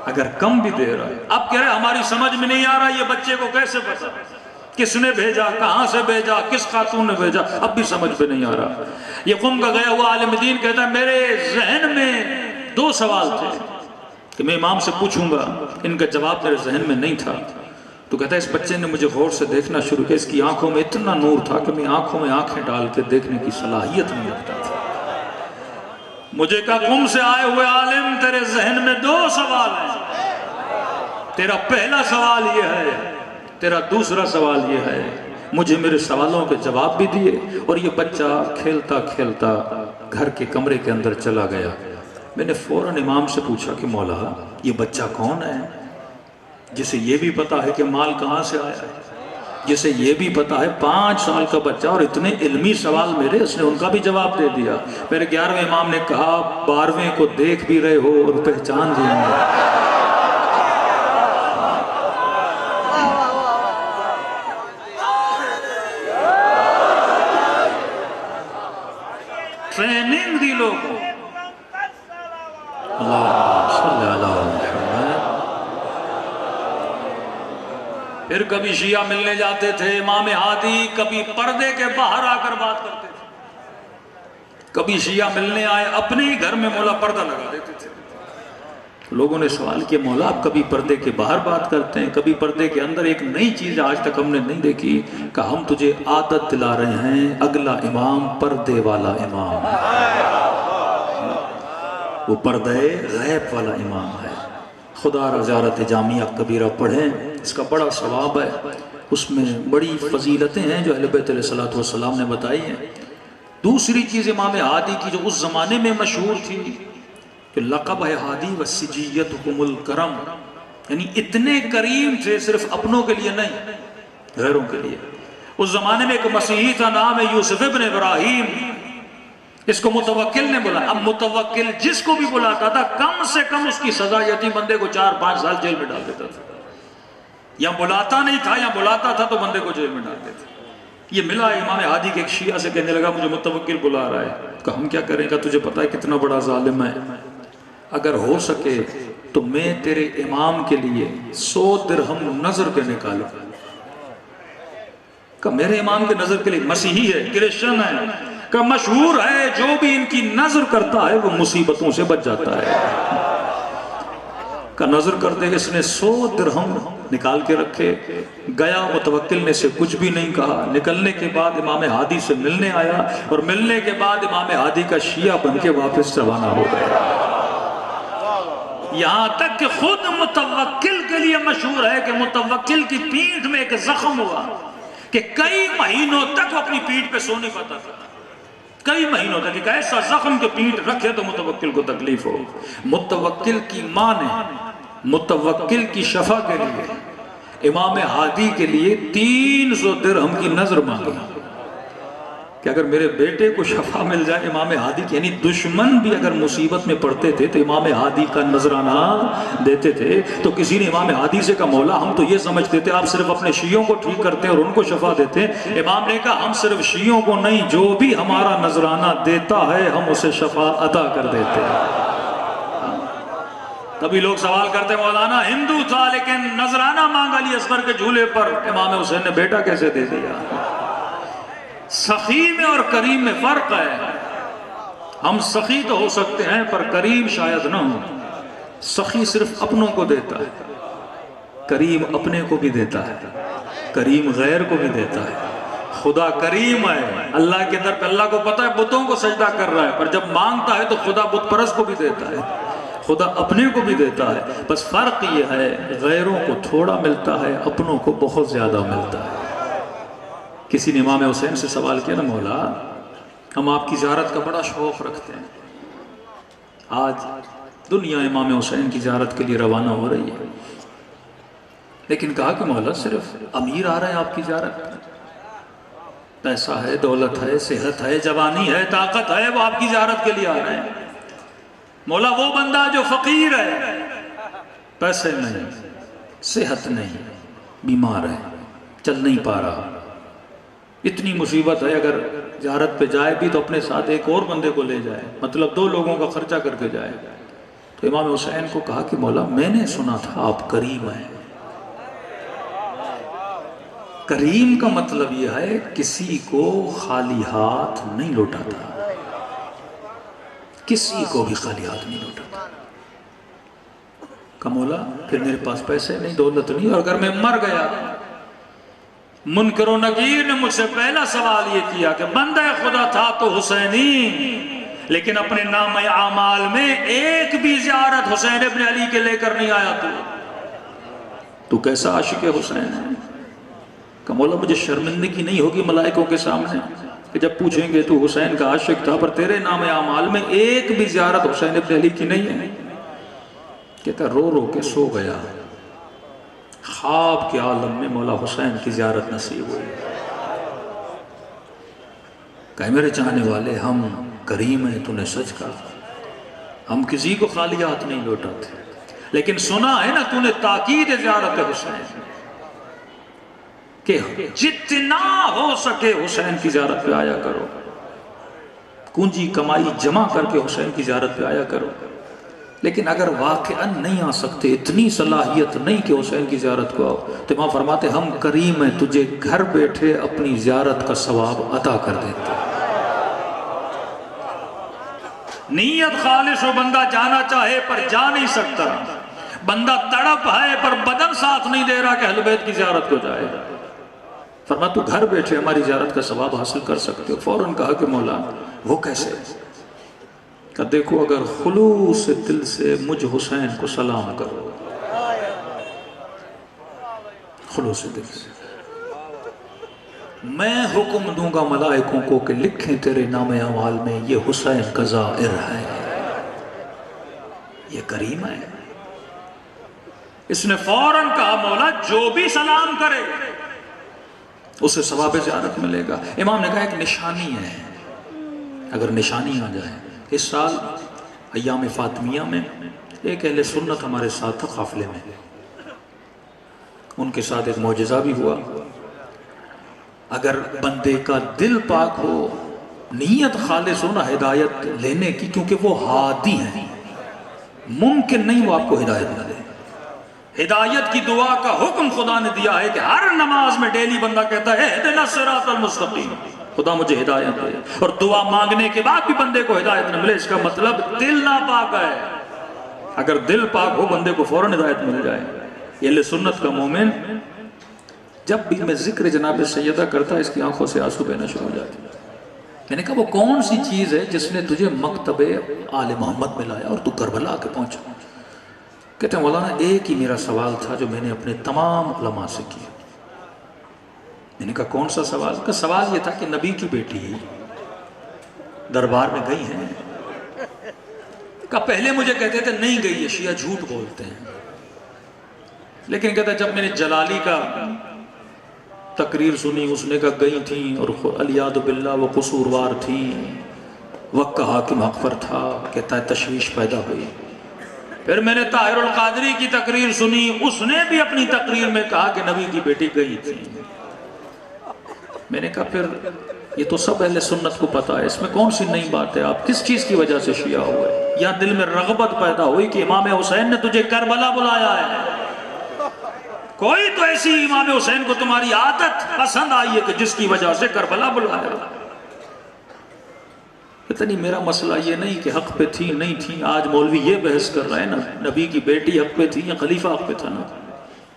اگر کم بھی دے رہا ہے۔ اب کہہ رہے ہماری سمجھ میں نہیں آ رہا یہ بچے کو کیسے پتا، کس نے بھیجا، کہاں سے بھیجا، کس خاتون نے بھیجا، اب بھی سمجھ میں نہیں آ رہا۔ یہ قم کا گیا ہوا عالم دین کہتا ہے میرے ذہن میں 2 سوال تھے کہ میں امام سے پوچھوں گا، ان کا جواب میرے ذہن میں نہیں تھا۔ تو کہتا ہے اس بچے نے مجھے غور سے دیکھنا شروع کیا، اس کی آنکھوں میں اتنا نور تھا کہ میں آنکھوں میں آنکھیں ڈال کے دیکھنے کی صلاحیت نہیں رکھتا تھا۔ مجھے کہا قم سے آئے ہوئے عالم تیرے ذہن میں 2 سوال ہیں، تیرا پہلا سوال یہ ہے، تیرا دوسرا سوال یہ ہے۔ مجھے میرے سوالوں کے جواب بھی دیے، اور یہ بچہ کھیلتا کھیلتا گھر کے کمرے کے اندر چلا گیا۔ میں نے فوراً امام سے پوچھا کہ مولا یہ بچہ کون ہے جسے یہ بھی پتا ہے کہ مال کہاں سے آیا ہے، جسے یہ بھی پتا ہے 5 سال کا بچہ، اور اتنے علمی سوال میرے، اس نے ان کا بھی جواب دے دیا۔ میرے 11ویں امام نے کہا 12ویں کو دیکھ بھی رہے ہو اور پہچان بھی نہیں۔ ٹریننگ دی لوگوں، اللہ صلی اللہ محمد۔ پھر کبھی شیعہ ملنے جاتے تھے امام ہادی، کبھی پردے کے باہر آ کر بات کرتے تھے، کبھی شیعہ ملنے آئے اپنے ہی گھر میں مولا پردہ لگا دیتے تھے۔ لوگوں نے سوال کیا مولا آپ کبھی پردے کے باہر بات کرتے ہیں، کبھی پردے کے اندر، ایک نئی چیز آج تک ہم نے نہیں دیکھی، کہ ہم تجھے عادت دلا رہے ہیں اگلا امام پردے والا امام ہے، وہ پردے غیب والا امام ہے۔ خدا را زیارت جامعہ کبیرہ پڑھیں، اس کا بڑا ثواب ہے، اس میں بڑی فضیلتیں ہیں جو اہل بیت علیہ الصلوۃ والسلام نے بتائی ہیں۔ دوسری چیز امام ہادی کی جو اس زمانے میں مشہور تھی کہ لقب ہے ہادی وسجیتکم الکرم، یعنی اتنے کریم تھے، صرف اپنوں کے لیے نہیں غیروں کے لیے۔ اس زمانے میں ایک مسیحی تھا، نام ہے یوسف ابن ابراہیم، اس کو متوکل نے بلا۔ اب متوکل جس کو بھی بلاتا تھا کم سے کم اس کی سزا یہ تھی بندے کو 4-5 سال جیل میں ڈال دیتا تھا، یا بلاتا نہیں تھا یا بلاتا تھا تو بندے کو جیل میں ڈال دیتا۔ یہ ملا امام ہادی کے ایک شیعہ سے، کہنے لگا مجھے متوکل بلا رہا ہے، کہ ہم کیا کریں گا، تجھے پتا ہے کتنا بڑا ظالم ہے، اگر ہو سکے تو میں تیرے امام کے لیے 100 درہم نظر کے نکالوں، کہ میرے امام کے نظر کے لیے، مسیحی ہے، کرسچن ہے، کہ مشہور ہے جو بھی ان کی نظر کرتا ہے وہ مصیبتوں سے بچ جاتا ہے، کا نظر کرتے ہیں۔ اس نے 100 درہم نکال کے رکھے، گیا، متوکل نے سے کچھ بھی نہیں کہا۔ نکلنے کے بعد امام ہادی سے ملنے آیا، اور ملنے کے بعد امام ہادی کا شیعہ بن کے واپس روانہ ہو گیا۔ یہاں تک کہ خود متوکل کے لیے مشہور ہے کہ متوکل کی پیٹھ میں ایک زخم ہوا کہ کئی مہینوں تک وہ اپنی پیٹھ پہ سو نہیں پاتا تھا، کئی مہینوں تک، ایک ایسا زخم کہ پیٹھ رکھے تو متوکل کو تکلیف ہو۔ متوکل کی ماں نے متوکل کی شفا کے لیے امام ہادی کے لیے 300 درہم کی نظر مانگی، کہ اگر میرے بیٹے کو شفا مل جائے امام ہادی کی، یعنی دشمن بھی اگر مصیبت میں پڑتے تھے تو امام ہادی کا نذرانہ دیتے تھے. تو کسی نے امام ہادی سے کہا مولا ہم تو یہ سمجھتے تھے آپ صرف اپنے شیعوں کو ٹھیک کرتے اور ان کو شفا دیتے. امام نے کہا ہم صرف شیعوں کو نہیں، جو بھی ہمارا نذرانہ دیتا ہے ہم اسے شفا عطا کر دیتے ہیں. تبھی لوگ سوال کرتے مولانا ہندو تھا لیکن نذرانہ مانگا علی اصغر کے جھولے پر، امام حسین نے بیٹا کیسے دے دیا؟ سخی میں اور کریم میں فرق ہے. ہم سخی تو ہو سکتے ہیں پر کریم شاید نہ ہو. سخی صرف اپنوں کو دیتا ہے، کریم اپنے کو بھی دیتا ہے، کریم غیر کو بھی دیتا ہے. خدا کریم ہے، اللہ کے در پہ اللہ کو پتہ ہے بتوں کو سجدہ کر رہا ہے، پر جب مانگتا ہے تو خدا بت پرست کو بھی دیتا ہے، خدا اپنے کو بھی دیتا ہے. بس فرق یہ ہے غیروں کو تھوڑا ملتا ہے، اپنوں کو بہت زیادہ ملتا ہے. کسی نے امام حسین سے سوال کیا نا مولا ہم آپ کی زیارت کا بڑا شوق رکھتے ہیں، آج دنیا امام حسین کی زیارت کے لیے روانہ ہو رہی ہے، لیکن کہا کہ مولا صرف امیر آ رہے ہیں آپ کی زیارت میں، پیسہ ہے، دولت ہے، صحت ہے، جوانی ہے، طاقت ہے، وہ آپ کی زیارت کے لیے آ رہے ہیں. مولا وہ بندہ جو فقیر ہے، پیسے نہیں، صحت نہیں، بیمار ہے، چل نہیں پا رہا، اتنی مصیبت ہے، اگر زیارت پہ جائے بھی تو اپنے ساتھ ایک اور بندے کو لے جائے، مطلب 2 لوگوں کا خرچہ کر کے جائے. تو امام حسین کو کہا کہ مولا میں نے سنا تھا آپ کریم ہیں. کریم کا مطلب یہ ہے کسی کو خالی ہاتھ نہیں لوٹاتا، کسی کو بھی خالی ہاتھ نہیں لوٹاتا. کہ مولا پھر میرے پاس پیسے نہیں، دولت نہیں، اور اگر میں مر گیا، منکر و نکیر نے مجھ سے پہلا سوال یہ کیا کہ بندہ خدا تھا تو حسینی، لیکن اپنے نام اعمال میں ایک بھی زیارت حسین ابن علی کے لے کر نہیں آیا. تو کیسا عاشق حسین ہے؟ کہ مولا مجھے شرمندگی نہیں ہوگی ملائکوں کے سامنے کہ جب پوچھیں گے تو حسین کا عاشق تھا پر تیرے نام اعمال میں ایک بھی زیارت حسین ابن علی کی نہیں ہے؟ کہتا رو رو کے سو گیا، خواب کے عالم میں مولا حسین کی زیارت نصیب ہوئی. کہ میرے چاہنے والے ہم کریم ہیں، تو نے سچ کہا، ہم کسی کو خالی ہاتھ نہیں لوٹاتے، لیکن سنا ہے نا تو نے تاکید زیارت حسین کہ جتنا ہو سکے حسین کی زیارت پہ آیا کرو، کنجی کمائی جمع کر کے حسین کی زیارت پہ آیا کرو. لیکن اگر واقعاً نہیں آ سکتے، اتنی صلاحیت نہیں کہ حسین کی زیارت کو آؤ، تو امام فرماتے ہم کریم ہیں، تجھے گھر بیٹھے اپنی زیارت کا ثواب عطا کر دیتے. نیت خالص ہو، بندہ جانا چاہے پر جا نہیں سکتا، بندہ تڑپ ہے پر بدن ساتھ نہیں دے رہا کہ اہل بیت کی زیارت کو جائے. فرمایا تو گھر بیٹھے ہماری زیارت کا ثواب حاصل کر سکتے ہو. فوراً کہا کہ مولا وہ کیسے؟ کہ دیکھو اگر خلوص دل سے مجھ حسین کو سلام کرو، خلوص دل سے، میں حکم دوں گا ملائکوں کو کہ لکھیں تیرے نام اعمال میں یہ حسین کا زائر ہے، یہ کریم ہے. اس نے فوراً کہا مولا جو بھی سلام کرے اسے ثواب زیارت ملے گا. امام نے کہا ایک نشانی ہے، اگر نشانی آ جائے. اس سال ایام فاطمیہ میں ایک اہل سنت ہمارے ساتھ تھا قافلے میں، ان کے ساتھ ایک معجزہ بھی ہوا. اگر بندے کا دل پاک ہو، نیت خالص ہو نا ہدایت لینے کی، کیونکہ وہ ہادی ہیں، ممکن نہیں وہ آپ کو ہدایت نہ دے. ہدایت کی دعا کا حکم خدا نے دیا ہے کہ ہر نماز میں ڈیلی بندہ کہتا ہے اہدنا الصراط المستقیم، خدا مجھے ہدایت دے. اور دعا مانگنے کے بعد بھی بندے کو ہدایت نہ ملے، اس کا مطلب دل ناپاک ہے. اگر دل پاک ہو بندے کو فوراً ہدایت مل جائے. یہ اہل سنت کا مومن جب بھی میں ذکر جناب سیدہ کرتا اس کی آنکھوں سے آنسو بہنا شروع ہو جاتے. میں نے کہا وہ کون سی چیز ہے جس نے تجھے مکتب آل محمد میں لایا اور تو کربلا کے پہنچا؟ کہتے ہیں مولانا ایک ہی میرا سوال تھا جو میں نے اپنے تمام علماء سے کیا. میں نے کہا کون سا سوال؟ کا سوال یہ تھا کہ نبی کی بیٹی دربار میں گئی ہیں. کہا پہلے مجھے کہتے تھے نہیں گئی ہے، شیعہ جھوٹ بولتے ہیں. لیکن کہتا جب میں نے جلالی کا تقریر سنی، اس نے کہا گئی تھیں اور الیاذ باللہ وہ قصوروار تھیں، وقت کا حاکم حق پر تھا، کہتا ہے تشویش پیدا ہوئی۔ پھر میں نے طاہر القادری کی تقریر سنی، اس نے بھی اپنی تقریر میں کہا کہ نبی کی بیٹی گئی تھی۔ میں نے کہا پھر یہ تو سب اہل سنت کو پتا ہے، اس میں کون سی نئی بات ہے؟ آپ کس چیز کی وجہ سے شیعہ ہوئے؟ یا دل میں رغبت پیدا ہوئی کہ امام حسین نے تجھے کربلا بلایا ہے؟ کوئی تو ایسی امام حسین کو تمہاری عادت پسند آئی ہے کہ جس کی وجہ سے کربلا بلایا۔ اتنی میرا مسئلہ یہ نہیں کہ حق پہ تھی نہیں تھی، آج مولوی یہ بحث کر رہا ہے نا نبی کی بیٹی حق پہ تھی یا خلیفہ حق پہ تھا نا،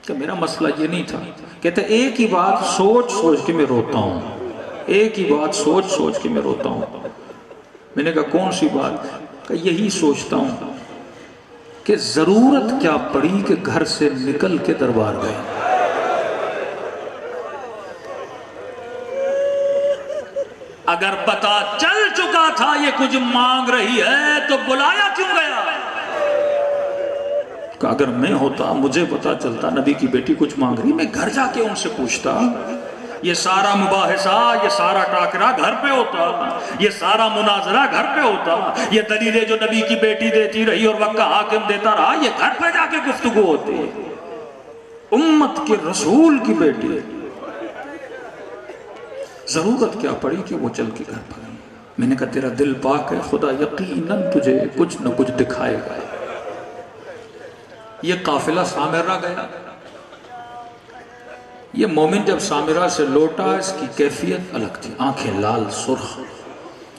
کہ میرا مسئلہ یہ نہیں تھا۔ کہتے ایک ہی بات سوچ سوچ کے میں روتا ہوں، ایک ہی بات سوچ سوچ کے میں روتا ہوں۔ میں نے کہا کون سی بات؟ کہ یہی سوچتا ہوں کہ ضرورت کیا پڑی کہ گھر سے نکل کے دربار گئے۔ اگر پتا چل چکا تھا یہ کچھ مانگ رہی ہے تو بلایا کیوں گیا؟ کہ اگر میں ہوتا، مجھے پتا چلتا نبی کی بیٹی کچھ مانگ رہی، میں گھر جا کے ان سے پوچھتا، یہ سارا مباحثہ، یہ سارا ٹاکرا گھر پہ ہوتا، یہ سارا مناظرہ گھر پہ ہوتا، یہ دلیلیں جو نبی کی بیٹی دیتی رہی اور وقت کا حاکم دیتا رہا، یہ گھر پہ جا کے گفتگو ہوتی۔ امت کے رسول کی بیٹی، ضرورت کیا پڑی کہ وہ چل کے گھر پر گئی؟ میں نے کہا تیرا دل پاک ہے، خدا یقیناً تجھے کچھ نہ کچھ دکھائے گا۔ یہ قافلہ سامرہ گیا، یہ مومن جب سامرہ سے لوٹا اس کی کیفیت الگ تھی، آنکھیں لال سرخ،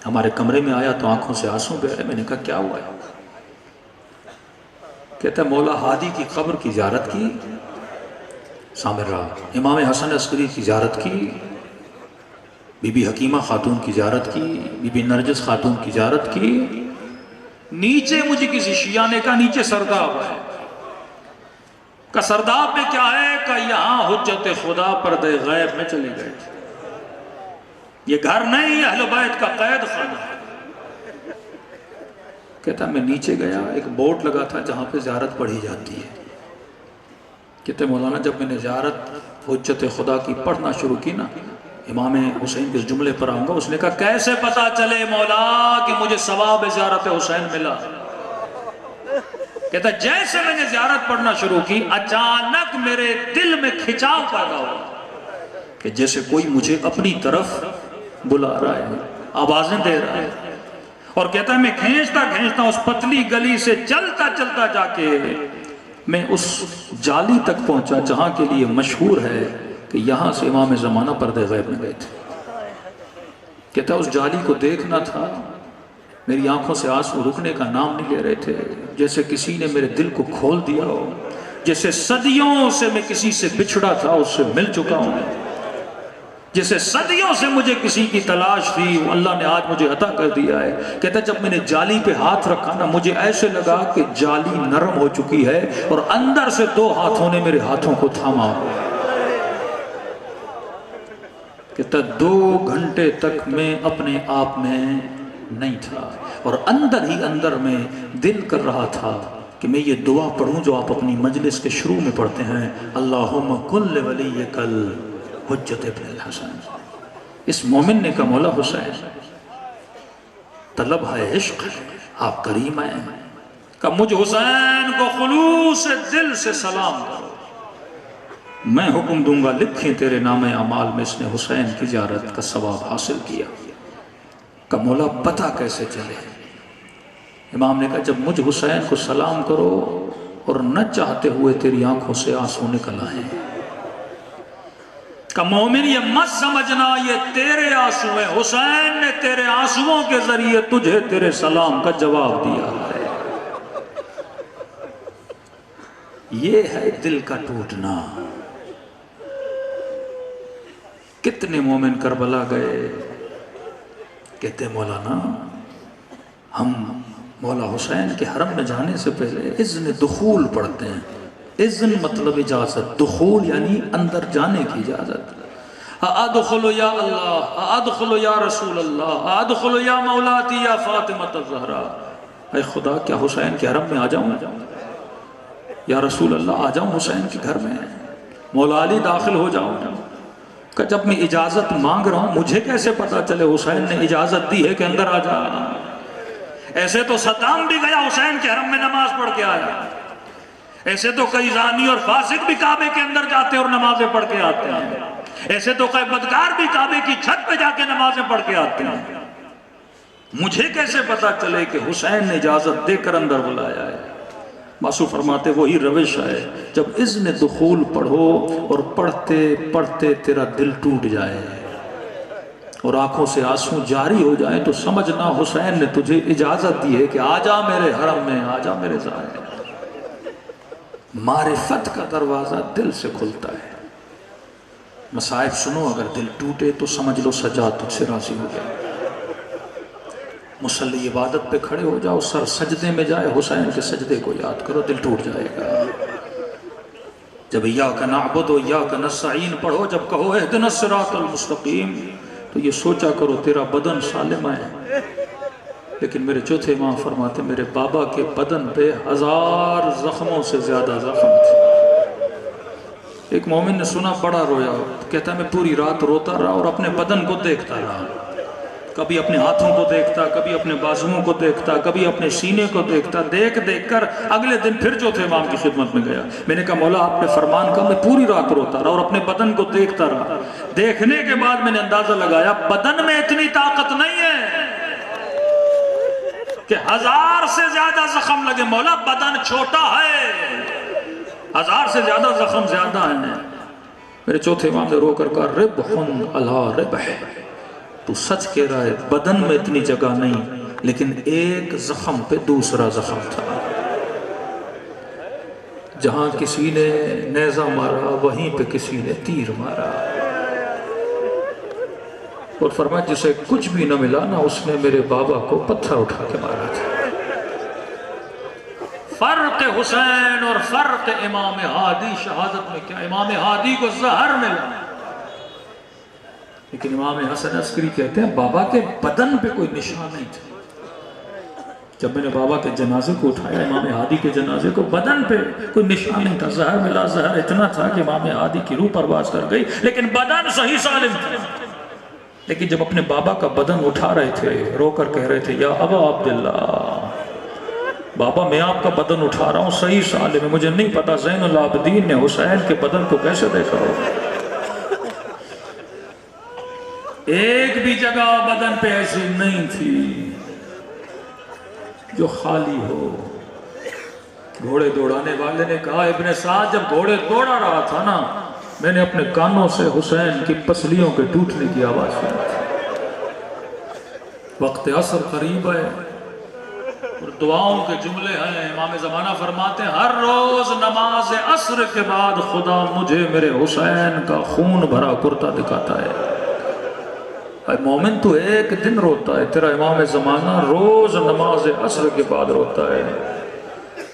ہمارے کمرے میں آیا تو آنکھوں سے آنسو بہ رہے۔ میں نے کہا کیا ہوا ہے؟ کہتا ہے مولا ہادی کی قبر کی زیارت کی سامرہ، امام حسن عسکری کی زیارت کی، بی بی حکیمہ خاتون کی زیارت کی، بی بی نرجس خاتون کی زیارت کی، نیچے مجھے کسی شیعہ نے کہا نیچے سرداب ہے، کہ سرداب میں کیا ہے؟ کہ یہاں حجت خدا پردہ غیب میں چلے گئے تھے، یہ گھر نہیں اہل بیت کا قید خانہ ہے۔ کہتا میں نیچے گیا، ایک بورڈ لگا تھا جہاں پہ زیارت پڑھی جاتی ہے۔ کہتے مولانا جب میں نے زیارت حجت خدا کی پڑھنا شروع کی نا، امام حسین کے جملے پر آؤں گا، اس نے کہا کیسے پتا چلے مولا کہ مجھے ثواب زیارت حسین ملا؟ کہتا جیسے میں نے زیارت پڑھنا شروع کی، اچانک میرے دل میں کھچاؤ پیدا ہوا کہ جیسے کوئی مجھے اپنی طرف بلا رہا ہے، آوازیں دے رہا ہے۔ اور کہتا ہے میں کھینچتا اس پتلی گلی سے چلتا چلتا جا کے میں اس جالی تک پہنچا جہاں کے لیے مشہور ہے کہ یہاں سے امام زمانہ پردہ غیب میں گئے تھے۔ کہتا اس جالی کو دیکھنا تھا، میری آنکھوں سے آنسو رکنے کا نام نہیں لے رہے تھے، جیسے کسی نے میرے دل کو کھول دیا ہو، جیسے صدیوں سے میں کسی سے بچھڑا تھا اس سے مل چکا ہوں، جیسے صدیوں سے مجھے کسی کی تلاش تھی اللہ نے آج مجھے عطا کر دیا ہے۔ کہتا جب میں نے جالی پہ ہاتھ رکھا نا، مجھے ایسے لگا کہ جالی نرم ہو چکی ہے اور اندر سے دو ہاتھوں نے میرے ہاتھوں کو تھاما۔ کہتا 2 گھنٹے تک میں اپنے آپ میں نہیں تھا، اور اندر ہی اندر میں دل کر رہا تھا کہ میں یہ دعا پڑھوں جو آپ اپنی مجلس کے شروع میں پڑھتے ہیں، اللہم کن لولیک الحجت ابن الحسن۔ اس مومن نے کہا مولا حسین طلب ہے، عشق ہے، آپ کریم ہیں، کہ مجھ حسین کو خلوص دل سے سلام کرو، میں حکم دوں گا لکھیں تیرے نام اعمال میں اس نے حسین کی زیارت کا ثواب حاصل کیا۔ کہ مولا پتہ کیسے چلے؟ امام نے کہا جب مجھ حسین کو سلام کرو اور نہ چاہتے ہوئے تیری آنکھوں سے آنسو نکل آئیں، کہ مومن یہ مت سمجھنا یہ تیرے آنسو ہیں، حسین نے تیرے آنسوؤں کے ذریعے تجھے تیرے سلام کا جواب دیا ہے۔ یہ ہے دل کا ٹوٹنا۔ کتنے مومن کربلا گئے، کہتے مولانا ہم مولا حسین کے حرم میں جانے سے پہلے اذن دخول پڑھتے ہیں۔ اذن مطلب اجازت، دخول یعنی اندر جانے کی اجازت۔ ادخل یا اللہ، ادخل یا رسول اللہ، ادخل یا مولاتی یا فاطمہ الزہرا۔ اے خدا کیا حسین کے حرم میں آ جاؤں؟ یا رسول اللہ آ جاؤں حسین کے گھر میں؟ مولا علی داخل ہو جاؤں؟ کہ جب میں اجازت مانگ رہا ہوں مجھے کیسے پتا چلے حسین نے اجازت دی ہے کہ اندر آ جا؟ ایسے تو صدام بھی گیا حسین کے حرم میں نماز پڑھ کے آیا، ایسے تو کئی زانی اور فاسق بھی کعبے کے اندر جاتے اور نمازیں پڑھ کے آتے ہیں، ایسے تو کئی بدکار بھی کعبے کی چھت پہ جا کے نمازیں پڑھ کے آتے ہیں، مجھے کیسے پتا چلے کہ حسین نے اجازت دے کر اندر بلایا ہے؟ معصوم فرماتے وہی روش ہے، جب اذن دخول پڑھو اور پڑھتے پڑھتے تیرا دل ٹوٹ جائے اور آنکھوں سے آنسو جاری ہو جائے تو سمجھنا حسین نے تجھے اجازت دی ہے کہ آجا میرے حرم میں، آجا میرے زائر۔ معرفت کا دروازہ دل سے کھلتا ہے۔ مصائب سنو، اگر دل ٹوٹے تو سمجھ لو سجاد تجھ سے راضی ہو گیا۔ مصلی عبادت پہ کھڑے ہو جاؤ، سر سجدے میں جائے، حسین کے سجدے کو یاد کرو، دل ٹوٹ جائے گا۔ جب ایاک نعبد و ایاک نستعین پڑھو، جب کہو اہدنا الصراط المستقیم، تو یہ سوچا کرو تیرا بدن سالم ہے۔ لیکن میرے چوتھے امام فرماتے میرے بابا کے بدن پہ 1000 زخموں سے زیادہ زخم تھے۔ ایک مومن نے سنا بڑا رویا، کہتا میں پوری رات روتا رہا اور اپنے بدن کو دیکھتا رہا، کبھی اپنے ہاتھوں کو دیکھتا، کبھی اپنے بازوؤں کو دیکھتا، کبھی اپنے سینے کو دیکھتا، دیکھ دیکھ کر اگلے دن پھر چوتھے امام کی خدمت میں گیا۔ میں نے کہا مولا آپ نے فرمان کا، میں پوری رات روتا رہا اور اپنے بدن کو دیکھتا رہا، دیکھنے کے بعد میں نے اندازہ لگایا بدن میں اتنی طاقت نہیں ہے کہ 1000 سے زیادہ زخم لگے، مولا بدن چھوٹا ہے، 1000 سے زیادہ زخم زیادہ ہیں۔ میرے چوتھے امام نے رو کر کہا ربحن علی ربح، تو سچ کہہ رہا ہے بدن میں اتنی جگہ نہیں، لیکن ایک زخم پہ دوسرا زخم تھا۔ جہاں کسی نے نیزہ مارا وہیں پہ کسی نے تیر مارا، اور فرمایا جسے کچھ بھی نہ ملا نا اس نے میرے بابا کو پتھر اٹھا کے مارا تھا۔ فرق حسین اور فرق امام ہادی شہادت میں کیا؟ امام ہادی کو زہر ملا، لیکن امام حسن عسکری کہتے ہیں بابا کے بدن پہ کوئی نشان نہیں تھا۔ جب میں نے بابا کے جنازے کو اٹھایا، امام ہادی کے جنازے کو، بدن پہ کوئی نشان نہیں تھا، زہر ملا، زہر اتنا تھا کہ امام ہادی کی روح پرواز کر گئی، لیکن بدن صحیح سالم تھا۔ لیکن جب اپنے بابا کا بدن اٹھا رہے تھے، رو کر کہہ رہے تھے یا ابا عبداللہ، بابا میں آپ کا بدن اٹھا رہا ہوں صحیح سالم ہے، مجھے نہیں پتا زین العابدین نے حسین کے بدن کو کیسے دیکھا ہوگا۔ ایک بھی جگہ بدن پہ ایسی نہیں تھی جو خالی ہو۔ گھوڑے دوڑانے والے نے کہا ابن سعد جب گھوڑے دوڑا رہا تھا نا، میں نے اپنے کانوں سے حسین کی پسلیوں کے ٹوٹنے کی آواز سنی تھی۔ وقت عصر قریب ہے اور دعاؤں کے جملے ہیں۔ امام زمانہ فرماتے ہیں ہر روز نماز عصر کے بعد خدا مجھے میرے حسین کا خون بھرا کرتا دکھاتا ہے۔ اے مومن تو ایک دن روتا ہے، تیرا امام زمانہ روز نماز عصر کے بعد روتا ہے۔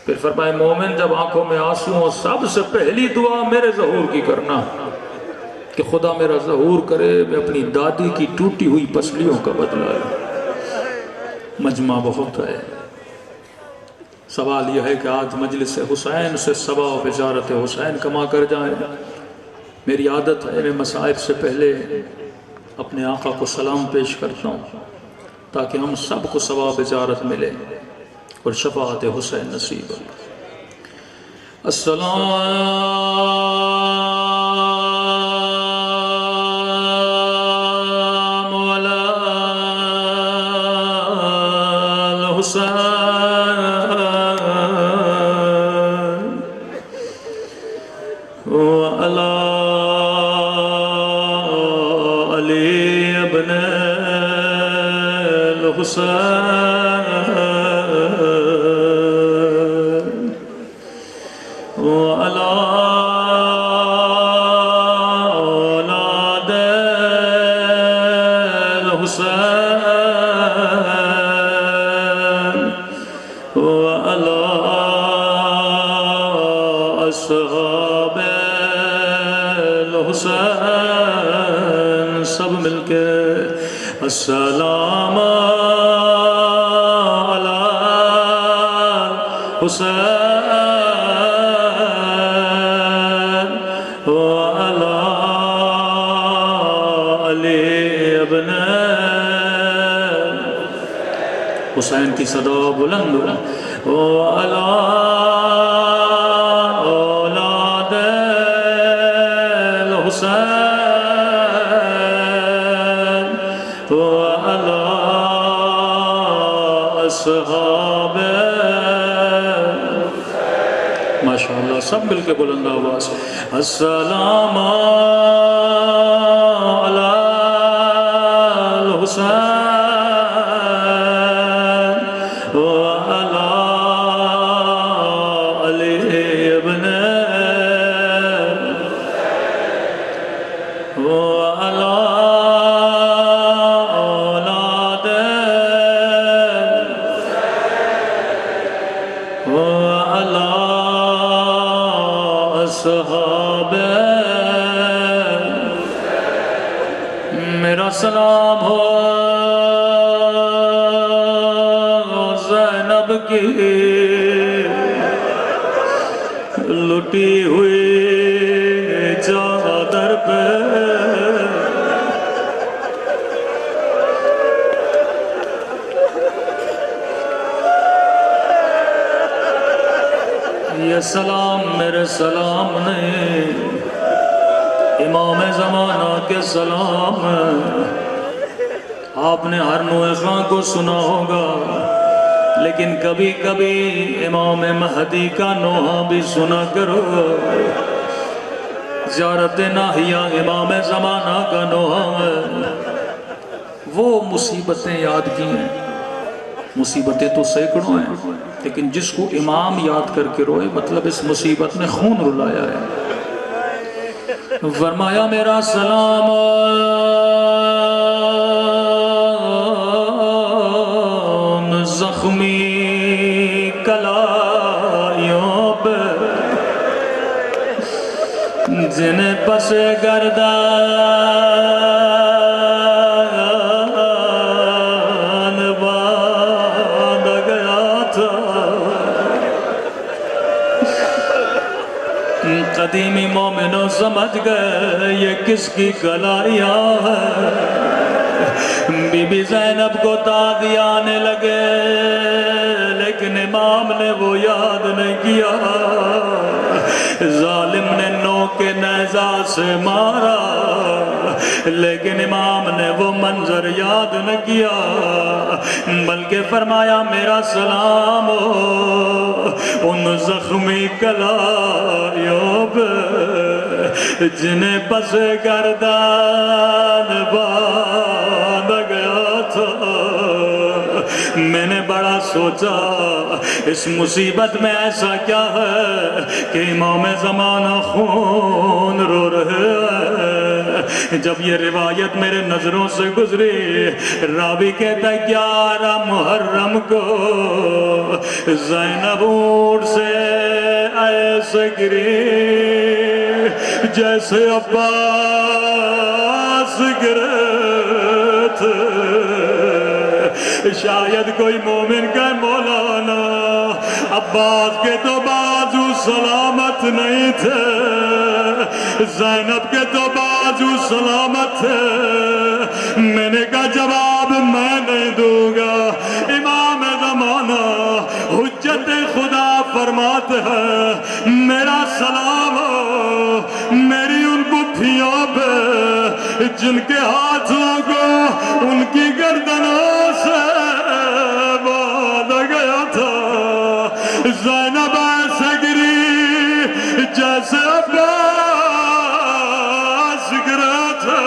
پھر فرمائے مومن جب آنکھوں میں آنسو ہوں سب سے پہلی دعا میرے ظہور کی کرنا کہ خدا میرا ظہور کرے، میں اپنی دادی کی ٹوٹی ہوئی پسلیوں کا بدلہ لوں۔ مجمع بہت ہے، سوال یہ ہے کہ آج مجلس حسین سے ثواب بشارت حسین کما کر جائیں۔ میری عادت ہے میں مصائب سے پہلے اپنے آقا کو سلام پیش کرتا ہوں تاکہ ہم سب کو ثواب زیارت ملے اور شفاعت حسین نصیب ہو۔ السلام علی الحسین وعلی علی ابن الحسین وعلی اولاد الحسین وعلی اصحاب الحسین، سب مل کے السلام علی حسین وعلی حسین کی صدا بلند ہو علی اولاد الحسین وعلی اصحاب ماشاءاللہ سب مل کے بلند آواز السلام علی الحسین وعلی علی ابن وعلی اولاد وعلی اصحاب میرا سلام ہو زینب کی لٹی ہوئی چادر پہ یہ سلام میرے سلام نہیں امام زمانہ کے سلام آپ نے ہر نوع خاں کو سنا ہوگا لیکن کبھی کبھی امام مہدی کا نوحہ بھی سنا کرو زیارت ناہیہ امام زمانہ کا نوحہ ہے وہ مصیبتیں یاد کی ہیں مصیبتیں تو سینکڑوں ہیں لیکن جس کو امام یاد کر کے روئے مطلب اس مصیبت نے خون رلایا ہے فرمایا میرا سلام زخمی کلائیوں پہ جنہیں پس گردان باندھ گیا تھا قدیمی مومنوں سمجھ گئے یہ کس کی کلائیاں ہے بی بی زینب کو تادی آنے لگے لیکن امام نے وہ یاد نہیں کیا ظالم نے نو کے نیزہ سے مارا لیکن امام نے وہ منظر یاد نہ کیا بلکہ فرمایا میرا سلام ہو ان زخمی کلائیوں پہ جنہیں پس گردان باندھ گیا تھا میں نے بڑا سوچا اس مصیبت میں ایسا کیا ہے کہ امام زمانہ خون رو رہے ہیں جب یہ روایت میرے نظروں سے گزری راوی کہتا ہے 11 محرم کو زینب اونٹ سے ایسے گری جیسے عباس گرے تھے شاید کوئی مومن کا مولانا عباس کے تو بازو سلامت نہیں تھے زینب کے تو بازو سلامت تھے میں نے کہا جواب میں نہیں دوں گا امام زمانہ حجت خدا فرماتے ہیں میرا سلام ہو میری ان پٹھیوں پہ جن کے ہاتھوں کو ان کی گردنوں سے باندھ گیا تھا زینب ایسے گری جیسے عباس گرا تھا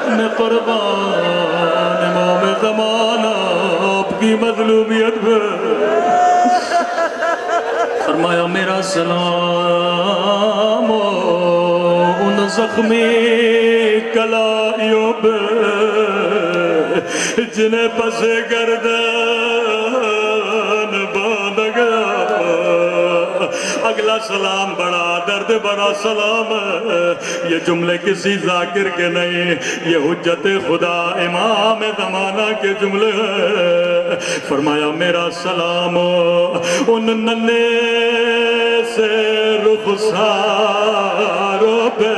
میں قربان امام زمانہ آپ کی مظلومیت پہ فرمایا میرا سلام ان زخمی کلائیوں پہ جنہیں پس گردان باندھ گیا اگلا سلام بڑا درد بڑا سلام ہے، یہ جملے کسی ذاکر کے نہیں، یہ حجت خدا امام زمانہ کے جملے ہیں۔ فرمایا میرا سلام ان ننے سے رخساروں پہ،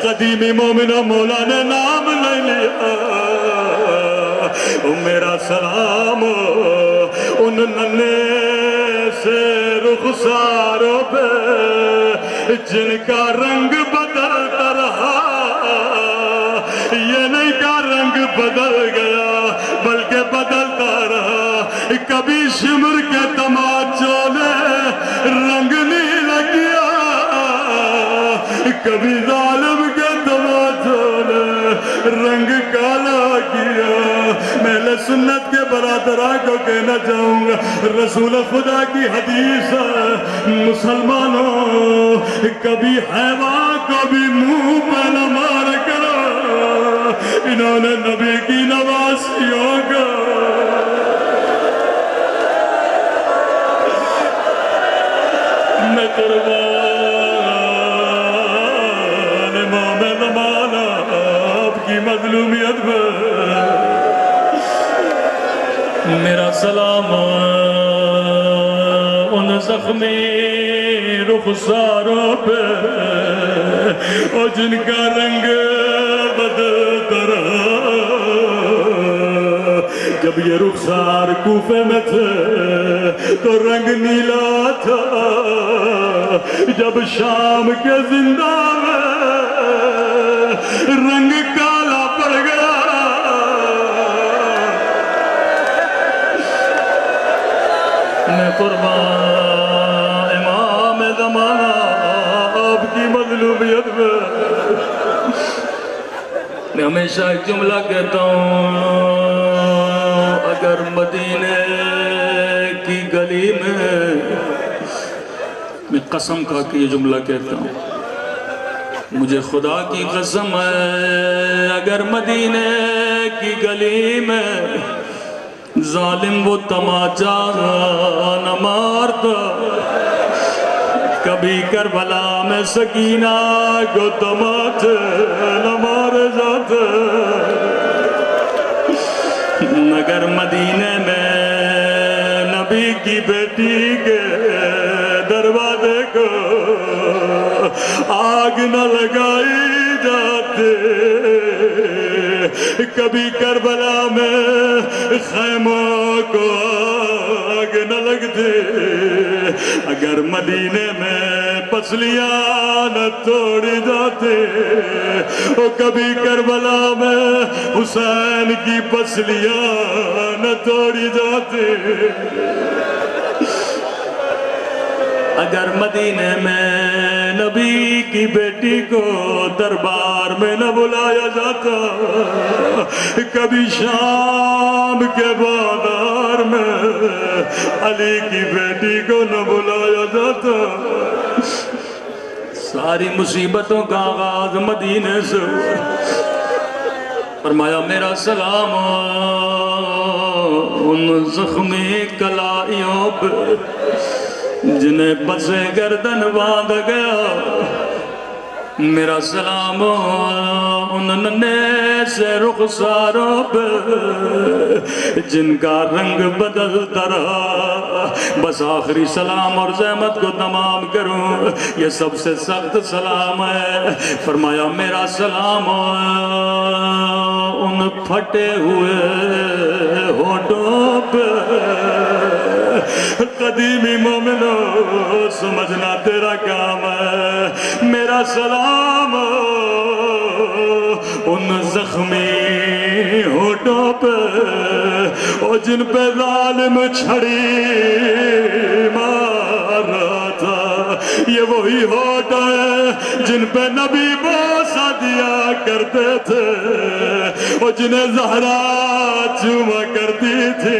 قدیمی مومنہ مولا نے نام لے لیا، میرا سلام ان ننے سے رخساروں پہ جن کا رنگ بدلتا رہا، یہ نہیں کا رنگ بدل گیا بلکہ بدلتا رہا، کبھی شمر کے تماچوں نے رنگ نیلا کیا، کبھی ظالم کے تماچوں نے رنگ کالا کیا۔ میں اہل سنت کے برادران کو کہنا چاہوں گا، رسول خدا کی حدیث ہے، مسلمانوں کبھی حیوان کو بھی منہ پہ نہ مار کرو، انہوں نے نبی کی نواسیوں کا میں قربان امام زمانہ آپ کی مظلومیت میں، میرا سلام ان زخمی رخساروں پہ اور جن کا رنگ بدلتا رہا، جب یہ رخسار کوفے میں تھے تو رنگ نیلا تھا، جب شام کے زندہ میں رنگ کالا پڑ گیا، میں قربان امام زمانہ آپ کی مظلومیت میں، میں ہمیشہ ایک جملہ کہتا ہوں، اگر مدینے کی گلی میں قسم کھا کے یہ جملہ کہتا ہوں، مجھے خدا کی قسم ہے، اگر مدینے کی گلی میں ظالم وہ تماچا نہ مارتا، کبھی کربلا میں سکینہ کو تماچے نہ مارے جاتے، مگر مدینے میں نبی کی بیٹی کے دروازے کو آگ نہ لگائی جاتے، کبھی کربلا میں خیموں کو آگ نہ لگتے، اگر مدینے میں پسلیاں نہ توڑی جاتے، اور کبھی کربلا میں حسین کی پسلیاں نہ توڑی جاتے، اگر مدینے میں نبی کی بیٹی کو دربار میں نہ بلایا جاتا، کبھی شام کے بازار میں علی کی بیٹی کو نہ بلایا جاتا، ساری مصیبتوں کا آغاز مدینے سے ہوا۔ فرمایا میرا سلام ان زخمی کلائیوں پہ جنہیں پسے گردن باندھ گیا، میرا سلام ان ننے سے رخساروں پہ جن کا رنگ بدلتا رہا۔ بس آخری سلام اور زحمت کو تمام کروں، یہ سب سے سخت سلام ہے۔ فرمایا میرا سلام ان پھٹے ہوئے ہونٹوں پہ، قدیمی مومنو سمجھنا تیرا کام ہے، میرا سلام ان زخمی ہونٹوں پہ اور جن پہ ظالم چھڑی مار رہا تھا، یہ وہی ہونٹ ہے جن پہ نبی بوسہ دیا کرتے تھے، وہ جنہیں زہرا چوما کرتی تھی.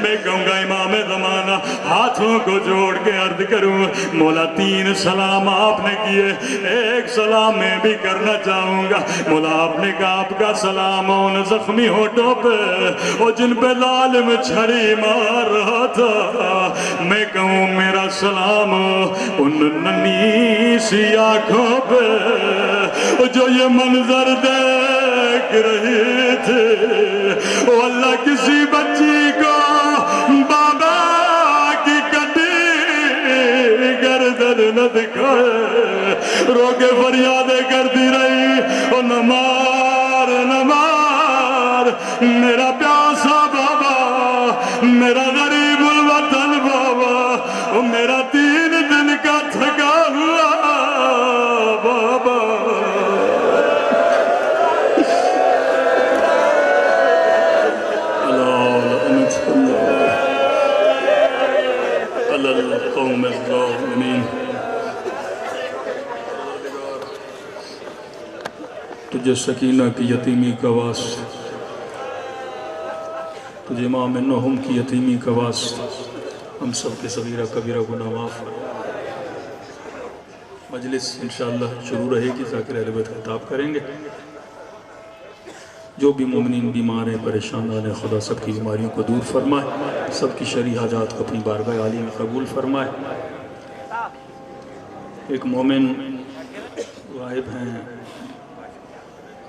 میں کہوں گا امام زمانہ ہاتھوں کو جوڑ کے عرض کروں مولا 3 سلام آپ نے کیے, ایک سلام میں بھی کرنا چاہوں گا. مولا آپ نے کہا آپ کا سلام ان زخمی ہونٹوں پہ اور جن پہ ظالم چھڑی مار رہا تھا. میں کہوں میرا سلام ان ننھی سی آنکھوں پہ جو یہ منظر دیکھ رہی تھی. وہ اللہ کسی بچی کو بابا کی کٹی گردن نہ دکھائے, رو کے فریادیں کرتی رہی او نہ مار نہ مار میرا پیاسا بابا, میرا غریب الوطن بابا, او میرا 3 دن کا تھکا ہوا بابا. القوم الظالمین. تجھے سکینہ کی یتیمی کا واسطہ, تجھے امام نہم کی یتیمی کا واسطہ ہم سب کے صغیرہ کبیرہ گناہ معاف فرما. مجلس انشاءاللہ شروع رہے گی, ذاکر اہل بیت خطاب کریں گے. جو بھی مومنین بیمار ہیں پریشان ہیں خدا سب کی بیماریوں کو دور فرمائے, سب کی شرعی حاجات کو اپنی بارگاہ عالی میں قبول فرمائے. ایک مومن غائب ہیں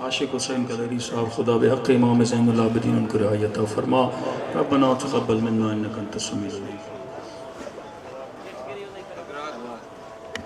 عاشق حسین قدری صاحب, خدا بحق امام زین العابدین ان کو رعایت فرما. ربنا تقبل منا انک انت السمیع العلیم.